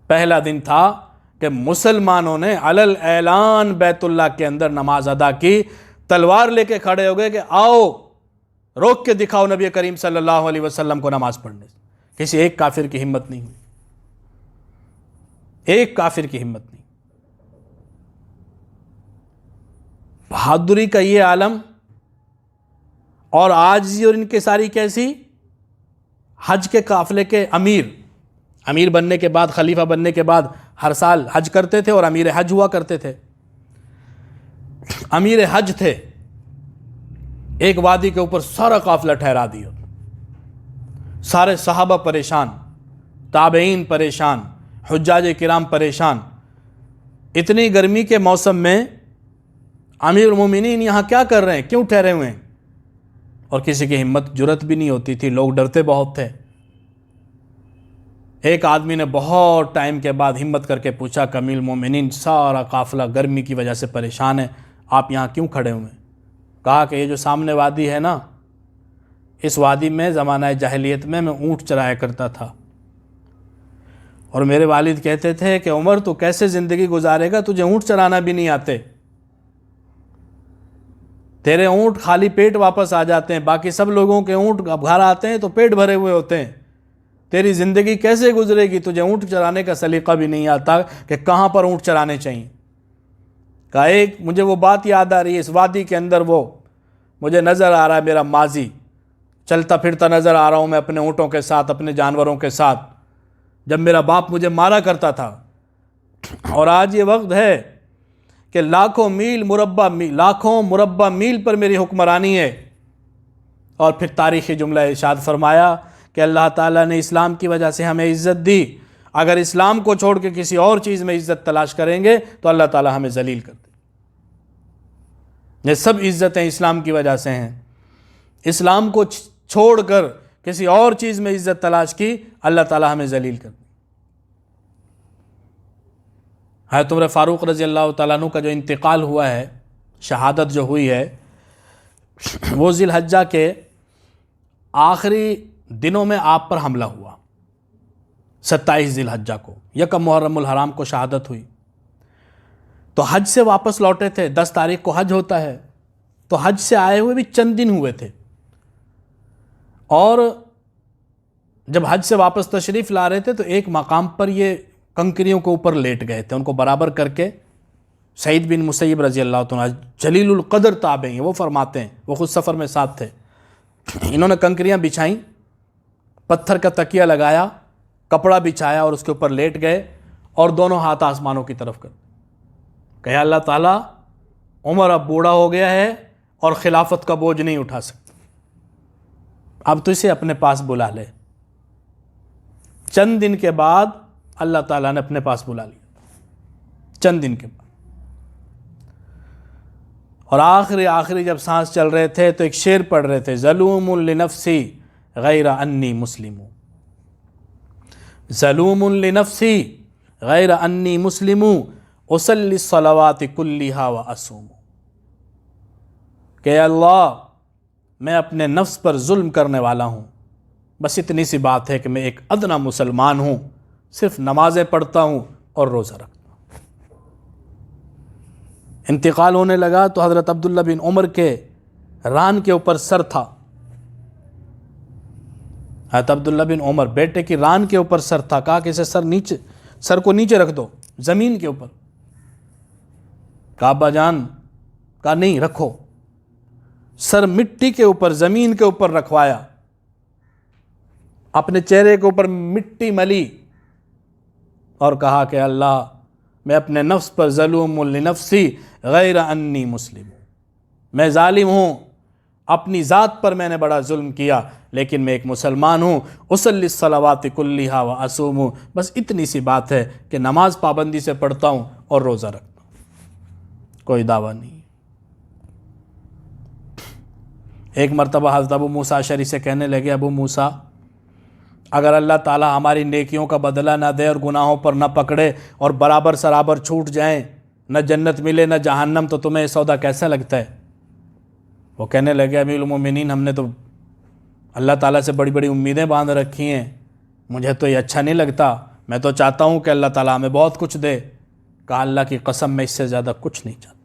پہلا دن تھا کہ مسلمانوں نے علی الاعلان بیت اللہ کے اندر نماز ادا کی، تلوار لے کے کھڑے ہو گئے کہ آؤ روک کے دکھاؤ نبی کریم صلی اللہ علیہ وسلم کو نماز پڑھنے سے۔ کسی ایک کافر کی ہمت نہیں ہوئی۔ ایک کافر کی ہمت نہیں۔ بہادری کا یہ عالم اور عاجزی اور انکساری کیسی؟ حج کے قافلے کے امیر بننے کے بعد، خلیفہ بننے کے بعد ہر سال حج کرتے تھے اور امیر حج ہوا کرتے تھے۔ امیر حج تھے، ایک وادی کے اوپر سارا قافلہ ٹھہرا دیا، سارے صحابہ پریشان، تابعین پریشان، حجاج کرام پریشان۔ اتنی گرمی کے موسم میں امیر المومنین یہاں کیا کر رہے ہیں، کیوں ٹھہرے ہوئے ہیں؟ اور کسی کی ہمت جرت بھی نہیں ہوتی تھی، لوگ ڈرتے بہت تھے۔ ایک آدمی نے بہت ٹائم کے بعد ہمت کر کے پوچھا کہ امیر المومنین سارا قافلہ گرمی کی وجہ سے پریشان ہے، آپ یہاں کیوں کھڑے ہوئے ہیں؟ کہا کہ یہ جو سامنے وادی ہے نا، اس وادی میں زمانہ جاہلیت میں اونٹ چرایا کرتا تھا، اور میرے والد کہتے تھے کہ عمر تو کیسے زندگی گزارے گا، تجھے اونٹ چرانا بھی نہیں آتے، تیرے اونٹ خالی پیٹ واپس آ جاتے ہیں، باقی سب لوگوں کے اونٹ اب گھر آتے ہیں تو پیٹ بھرے ہوئے ہوتے ہیں، تیری زندگی کیسے گزرے گی، تجھے اونٹ چرانے کا سلیقہ بھی نہیں آتا کہ کہاں پر اونٹ چرانے چاہیے۔ کہا ایک مجھے وہ بات یاد آ رہی ہے، اس وادی کے اندر وہ مجھے نظر آ رہا ہے، میرا ماضی چلتا پھرتا نظر آ رہا ہوں میں اپنے اونٹوں کے ساتھ، اپنے جانوروں کے ساتھ، جب میرا باپ مجھے مارا کرتا تھا، اور آج یہ وقت ہے کہ لاکھوں مربع میل پر میری حکمرانی ہے۔ اور پھر تاریخی جملہ ارشاد فرمایا کہ اللہ تعالیٰ نے اسلام کی وجہ سے ہمیں عزت دی، اگر اسلام کو چھوڑ کے کسی اور چیز میں عزت تلاش کریں گے تو اللہ تعالیٰ ہمیں ذلیل کر دے۔ یہ سب عزتیں اسلام کی وجہ سے ہیں، اسلام کو چھوڑ کر کسی اور چیز میں عزت تلاش کی، اللہ تعالیٰ ہمیں ذلیل کر دے۔ حضرت عمر فاروق رضی اللہ تعالیٰ عنہ کا جو انتقال ہوا ہے، شہادت جو ہوئی ہے، وہ ذی الحجہ کے آخری دنوں میں آپ پر حملہ ہوا، 27 ذی الحجہ کو، یکم محرم الحرام کو شہادت ہوئی۔ تو حج سے واپس لوٹے تھے، 10 تاریخ کو حج ہوتا ہے، تو حج سے آئے ہوئے بھی چند دن ہوئے تھے، اور جب حج سے واپس تشریف لا رہے تھے تو ایک مقام پر یہ کنکریوں کے اوپر لیٹ گئے تھے، ان کو برابر کر کے۔ سعید بن مسیب رضی اللہ عنہ جلیل القدر تابعی ہیں، وہ فرماتے ہیں، وہ خود سفر میں ساتھ تھے، انہوں نے کنکریاں بچھائیں، پتھر کا تکیہ لگایا، کپڑا بچھایا اور اس کے اوپر لیٹ گئے، اور دونوں ہاتھ آسمانوں کی طرف کر کہ اللہ تعالیٰ عمر اب بوڑھا ہو گیا ہے اور خلافت کا بوجھ نہیں اٹھا سکتا، اب تو اسے اپنے پاس بلا لے۔ چند دن کے بعد اللہ تعالیٰ نے اپنے پاس بلا لیا، چند دن کے بعد۔ اور آخری جب سانس چل رہے تھے تو ایک شعر پڑھ رہے تھے، ظلوم لنفسی غیر انی مسلم، ظلوم لنفسی غیر انی مسلم، اصلی الصلوات کلھا واصوم، کہ اللہ میں اپنے نفس پر ظلم کرنے والا ہوں، بس اتنی سی بات ہے کہ میں ایک ادنا مسلمان ہوں، صرف نمازیں پڑھتا ہوں اور روزہ رکھتا ہوں۔ انتقال ہونے لگا تو حضرت عبداللہ بن عمر کے ران کے اوپر سر تھا، حضرت عبداللہ بن عمر بیٹے کی ران کے اوپر سر تھا، کہا کہ اسے سر کو نیچے رکھ دو زمین کے اوپر، کہا ابا جان، کہا نہیں رکھو، سر مٹی کے اوپر زمین کے اوپر رکھوایا، اپنے چہرے کے اوپر مٹی ملی اور کہا کہ اللہ میں اپنے نفس پر ظلوم لنفسی غیر انی مسلم، میں ظالم ہوں، اپنی ذات پر میں نے بڑا ظلم کیا، لیکن میں ایک مسلمان ہوں، اصلی الصلوات کلھا واصوم، بس اتنی سی بات ہے کہ نماز پابندی سے پڑھتا ہوں اور روزہ رکھتا ہوں، کوئی دعویٰ نہیں۔ ایک مرتبہ حضرت ابو موسیٰ اشعری سے کہنے لگے، ابو موسیٰ اگر اللہ تعالیٰ ہماری نیکیوں کا بدلہ نہ دے اور گناہوں پر نہ پکڑے اور برابر سرابر چھوٹ جائیں، نہ جنت ملے نہ جہنم، تو تمہیں یہ سودا کیسا لگتا ہے؟ وہ کہنے لگے امیر المومنین ہم نے تو اللہ تعالیٰ سے بڑی بڑی امیدیں باندھ رکھی ہیں، مجھے تو یہ اچھا نہیں لگتا، میں تو چاہتا ہوں کہ اللہ تعالیٰ ہمیں بہت کچھ دے۔ کہا اللہ کی قسم میں اس سے زیادہ کچھ نہیں چاہتا،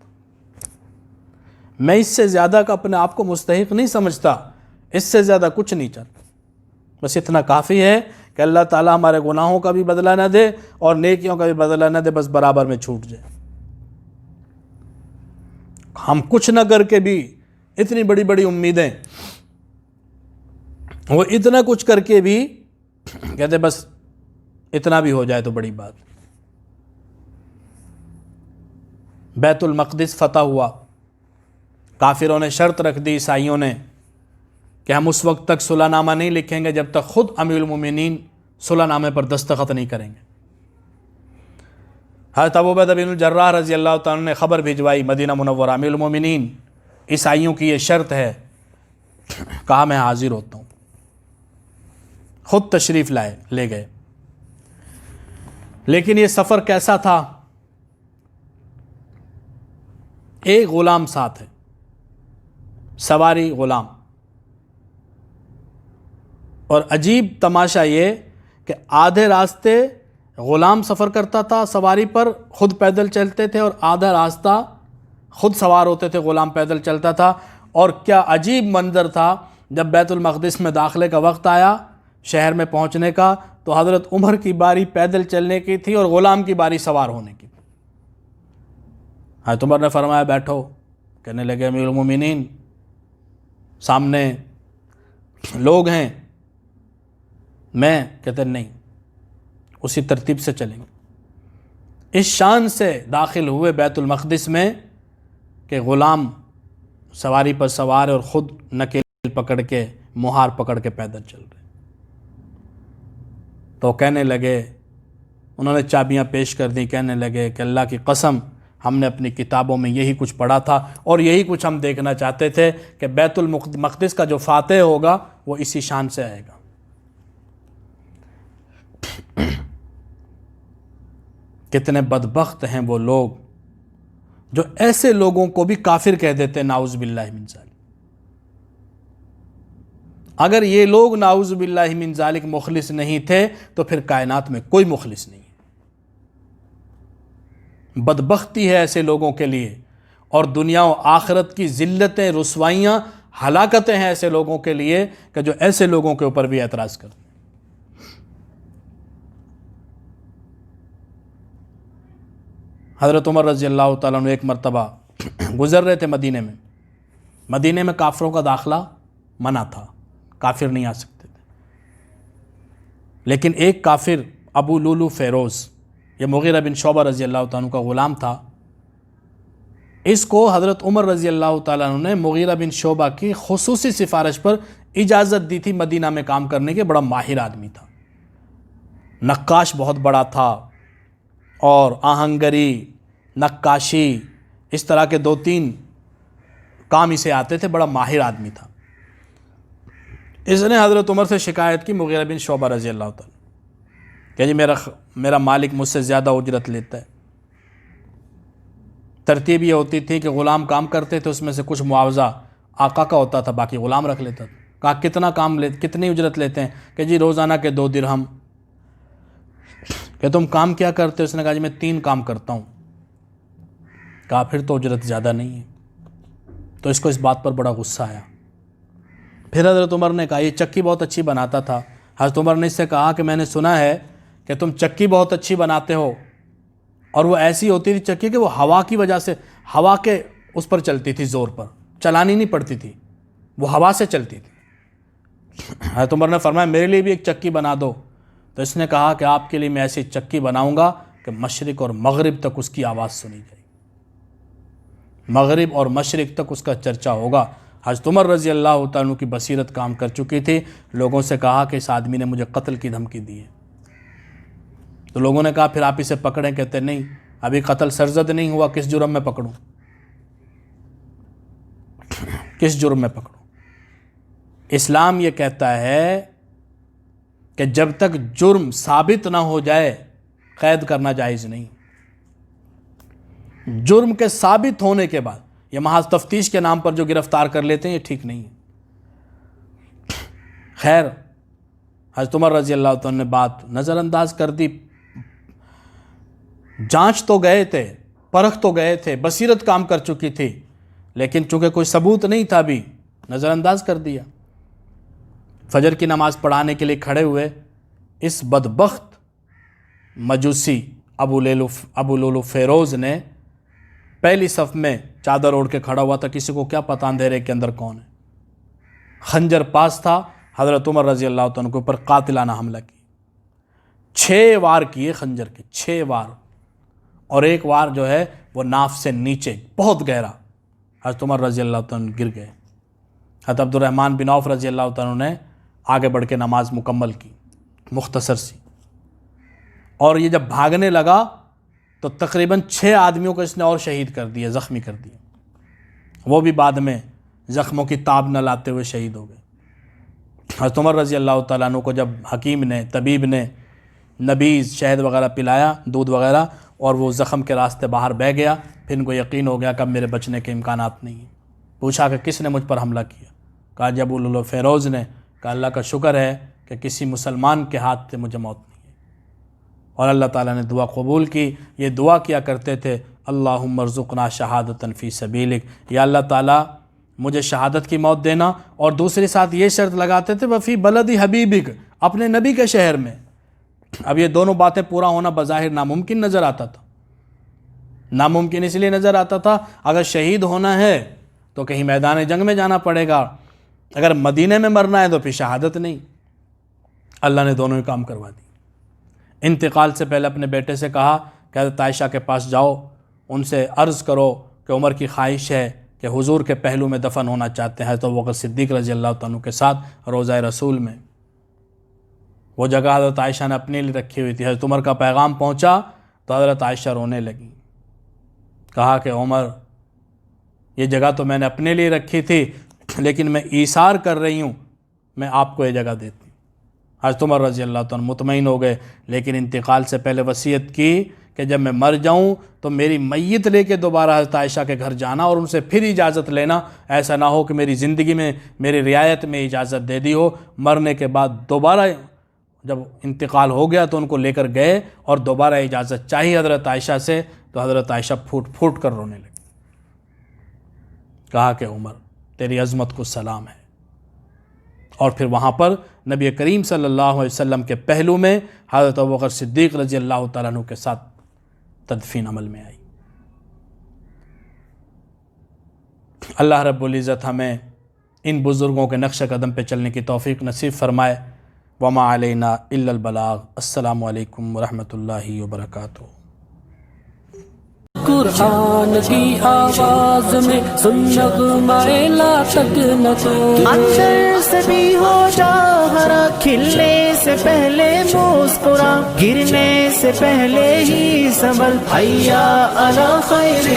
میں اس سے زیادہ کا اپنے آپ کو مستحق نہیں سمجھتا، اس سے زیادہ کچھ نہیں چاہتا، بس اتنا کافی ہے کہ اللہ تعالیٰ ہمارے گناہوں کا بھی بدلہ نہ دے اور نیکیوں کا بھی بدلہ نہ دے، بس برابر میں چھوٹ جائے۔ ہم کچھ نہ کر کے بھی اتنی بڑی بڑی امیدیں، وہ اتنا کچھ کر کے بھی کہتے بس اتنا بھی ہو جائے تو بڑی بات۔ بیت المقدس فتح ہوا، کافروں نے شرط رکھ دی عیسائیوں نے کہ ہم اس وقت تک صلح نامہ نہیں لکھیں گے جب تک خود امیر المومنین صلح نامے پر دستخط نہیں کریں گے۔ حضرت ابو عبیدہ بن الجراح رضی اللہ تعالیٰ نے خبر بھجوائی مدینہ منورہ، امیر المومنین عیسائیوں کی یہ شرط ہے، کہا میں حاضر ہوتا ہوں، خود تشریف لے گئے۔ لیکن یہ سفر کیسا تھا؟ ایک غلام ساتھ ہے، سواری غلام، اور عجیب تماشا یہ کہ آدھے راستے غلام سفر کرتا تھا سواری پر، خود پیدل چلتے تھے، اور آدھا راستہ خود سوار ہوتے تھے، غلام پیدل چلتا تھا۔ اور کیا عجیب منظر تھا، جب بیت المقدس میں داخلے کا وقت آیا، شہر میں پہنچنے کا، تو حضرت عمر کی باری پیدل چلنے کی تھی اور غلام کی باری سوار ہونے کی۔ حضرت عمر نے فرمایا بیٹھو، کہنے لگے امیر المومنین سامنے لوگ ہیں، میں کہتے نہیں، اسی ترتیب سے چلیں گے۔ اس شان سے داخل ہوئے بیت المقدس میں کہ غلام سواری پر سوار اور خود نکیل پکڑ کے، مہار پکڑ کے پیدل چل رہے۔ تو کہنے لگے، انہوں نے چابیاں پیش کر دی، کہنے لگے کہ اللہ کی قسم ہم نے اپنی کتابوں میں یہی کچھ پڑھا تھا اور یہی کچھ ہم دیکھنا چاہتے تھے کہ بیت المقدس کا جو فاتح ہوگا وہ اسی شان سے آئے گا۔ کتنے بدبخت ہیں وہ لوگ جو ایسے لوگوں کو بھی کافر کہہ دیتے، نعوذ باللہ من ذالک۔ اگر یہ لوگ نعوذ باللہ من ذالک مخلص نہیں تھے تو پھر کائنات میں کوئی مخلص نہیں ہے۔ بدبختی ہے ایسے لوگوں کے لیے، اور دنیا و آخرت کی ذلتیں، رسوائیاں، ہلاکتیں ہیں ایسے لوگوں کے لیے کہ جو ایسے لوگوں کے اوپر بھی اعتراض کرتے ہیں۔ حضرت عمر رضی اللہ تعالیٰ عنہ ایک مرتبہ گزر رہے تھے مدینے میں کافروں کا داخلہ منع تھا، کافر نہیں آ سکتے تھے، لیکن ایک کافر ابو لولو فیروز، یہ مغیرہ بن شعبہ رضی اللہ تعالیٰ عنہ کا غلام تھا، اس کو حضرت عمر رضی اللہ تعالیٰ عنہ نے مغیرہ بن شعبہ کی خصوصی سفارش پر اجازت دی تھی مدینہ میں کام کرنے کے۔ بڑا ماہر آدمی تھا، نقاش بہت بڑا تھا، اور آہنگری، نقاشی، اس طرح کے 2-3 کام اسے آتے تھے، بڑا ماہر آدمی تھا۔ اس نے حضرت عمر سے شکایت کی، مغیرہ بن شعبہ رضی اللہ تعالیٰ کہ جی میرا مالک مجھ سے زیادہ اجرت لیتا ہے۔ ترتیب یہ ہوتی تھی کہ غلام کام کرتے تھے، اس میں سے کچھ معاوضہ آقا کا ہوتا تھا، باقی غلام رکھ لیتا تھا۔ کہا کتنی اجرت لیتے ہیں؟ کہ جی روزانہ کے 2 درہم۔ کہ تم کام کیا کرتے ہو؟ اس نے کہا جی میں 3 کام کرتا ہوں۔ کہا پھر تو اجرت زیادہ نہیں ہے۔ تو اس کو اس بات پر بڑا غصہ آیا۔ پھر حضرت عمر نے کہا، یہ چکی بہت اچھی بناتا تھا۔ حضرت عمر نے اس سے کہا کہ میں نے سنا ہے کہ تم چکی بہت اچھی بناتے ہو، اور وہ ایسی ہوتی تھی چکی کہ وہ ہوا کی وجہ سے، ہوا کے اس پر چلتی تھی، زور پر چلانی نہیں پڑتی تھی، وہ ہوا سے چلتی تھی۔ حضرت عمر نے فرمایا میرے لیے بھی ایک چکی بنا دو۔ تو اس نے کہا کہ آپ کے لیے میں ایسی چکی بناؤں گا کہ مشرق اور مغرب تک اس کی آواز سنی جائے گی، مغرب اور مشرق تک اس کا چرچا ہوگا۔ حضرت عمر رضی اللہ تعالیٰ عنہ کی بصیرت کام کر چکی تھی، لوگوں سے کہا کہ اس آدمی نے مجھے قتل کی دھمکی دی ہے۔ تو لوگوں نے کہا پھر آپ اسے پکڑیں، کہتے نہیں ابھی قتل سرزد نہیں ہوا، کس جرم میں پکڑوں، کس جرم میں پکڑوں؟ اسلام یہ کہتا ہے کہ جب تک جرم ثابت نہ ہو جائے قید کرنا جائز نہیں۔ جرم کے ثابت ہونے کے بعد، یہ محض تفتیش کے نام پر جو گرفتار کر لیتے ہیں یہ ٹھیک نہیں ہے۔ خیر، حضرت عمر رضی اللہ عنہ نے بات نظر انداز کر دی۔ جانچ تو گئے تھے، پرکھ تو گئے تھے، بصیرت کام کر چکی تھی، لیکن چونکہ کوئی ثبوت نہیں تھا بھی، نظر انداز کر دیا۔ فجر کی نماز پڑھانے کے لیے کھڑے ہوئے، اس بدبخت مجوسی ابو لولو فیروز نے پہلی صف میں چادر اوڑھ کے کھڑا ہوا تھا، کسی کو کیا پتہ اندھیرے کے اندر کون ہے، خنجر پاس تھا، حضرت عمر رضی اللہ تعالیٰ عنہ کے اوپر قاتلانہ حملہ کیا، 6 وار کیے خنجر کے، 6 وار، اور ایک وار جو ہے وہ ناف سے نیچے بہت گہرا، حضرت عمر رضی اللہ تعالیٰ عنہ گر گئے۔ حضرت عبد الرحمن بن عوف رضی اللہ تعالیٰ عنہ نے آگے بڑھ کے نماز مکمل کی مختصر سی، اور یہ جب بھاگنے لگا تو تقریباً 6 آدمیوں کو اس نے اور شہید کر دیا، زخمی کر دیا، وہ بھی بعد میں زخموں کی تاب نہ لاتے ہوئے شہید ہو گئے۔ حضرت عمر رضی اللہ تعالیٰ عنہ کو جب حکیم نے، طبیب نے نبیذ شہد وغیرہ پلایا، دودھ وغیرہ، اور وہ زخم کے راستے باہر بہہ گیا، پھر ان کو یقین ہو گیا کہ اب میرے بچنے کے امکانات نہیں ہیں۔ پوچھا کہ کس نے مجھ پر حملہ کیا؟ کہا جب ابو لولو فیروز نے۔ کہا اللہ کا شکر ہے کہ کسی مسلمان کے ہاتھ سے مجھے موت نہیں ہے، اور اللہ تعالیٰ نے دعا قبول کی۔ یہ دعا کیا کرتے تھے، اللہم ارزقنا شہادۃ فی سبیلک، یا اللہ تعالیٰ مجھے شہادت کی موت دینا، اور دوسری ساتھ یہ شرط لگاتے تھے وفی بلد حبیبک، اپنے نبی کے شہر میں۔ اب یہ دونوں باتیں پورا ہونا بظاہر ناممکن نظر آتا تھا، ناممکن اس لیے نظر آتا تھا اگر شہید ہونا ہے تو کہیں میدان جنگ میں جانا پڑے گا، اگر مدینے میں مرنا ہے تو پھر شہادت نہیں۔ اللہ نے دونوں ہی کام کروا دی۔ انتقال سے پہلے اپنے بیٹے سے کہا کہ حضرت عائشہ کے پاس جاؤ، ان سے عرض کرو کہ عمر کی خواہش ہے کہ حضور کے پہلو میں دفن ہونا چاہتے ہیں، تو ابوبکر صدیق رضی اللہ تعالیٰ عنہ کے ساتھ روضہ رسول میں۔ وہ جگہ حضرت عائشہ نے اپنے لیے رکھی ہوئی تھی۔ حضرت عمر کا پیغام پہنچا تو حضرت عائشہ رونے لگی، کہا کہ عمر یہ جگہ تو میں نے اپنے لیے رکھی تھی، لیکن میں ایثار کر رہی ہوں، میں آپ کو یہ جگہ دیتی ہوں۔ حضرت عمر رضی اللہ تعالیٰ مطمئن ہو گئے، لیکن انتقال سے پہلے وصیت کی کہ جب میں مر جاؤں تو میری میت لے کے دوبارہ حضرت عائشہ کے گھر جانا اور ان سے پھر اجازت لینا، ایسا نہ ہو کہ میری زندگی میں میری رعایت میں اجازت دے دی ہو، مرنے کے بعد دوبارہ جب انتقال ہو گیا تو ان کو لے کر گئے اور دوبارہ اجازت چاہی حضرت عائشہ سے، تو حضرت عائشہ پھوٹ پھوٹ کر رونے لگی، کہا کہ عمر تیری عظمت کو سلام ہے۔ اور پھر وہاں پر نبی کریم صلی اللہ علیہ وسلم کے پہلو میں حضرت ابوبکر صدیق رضی اللہ تعالیٰ عنہ کے ساتھ تدفین عمل میں آئی۔ اللہ رب العزت ہمیں ان بزرگوں کے نقش قدم پہ چلنے کی توفیق نصیب فرمائے۔ وما علینا الا البلاغ۔ السلام علیکم ورحمۃ اللہ وبرکاتہ۔ قرآن کی آواز میں سن نغمہ لا تک نہ تو، اندر سے بھی ہو جا ہرا، کھلنے سے پہلے مسکرا، گرنے سے پہلے ہی سنبھل، حیا علی خیر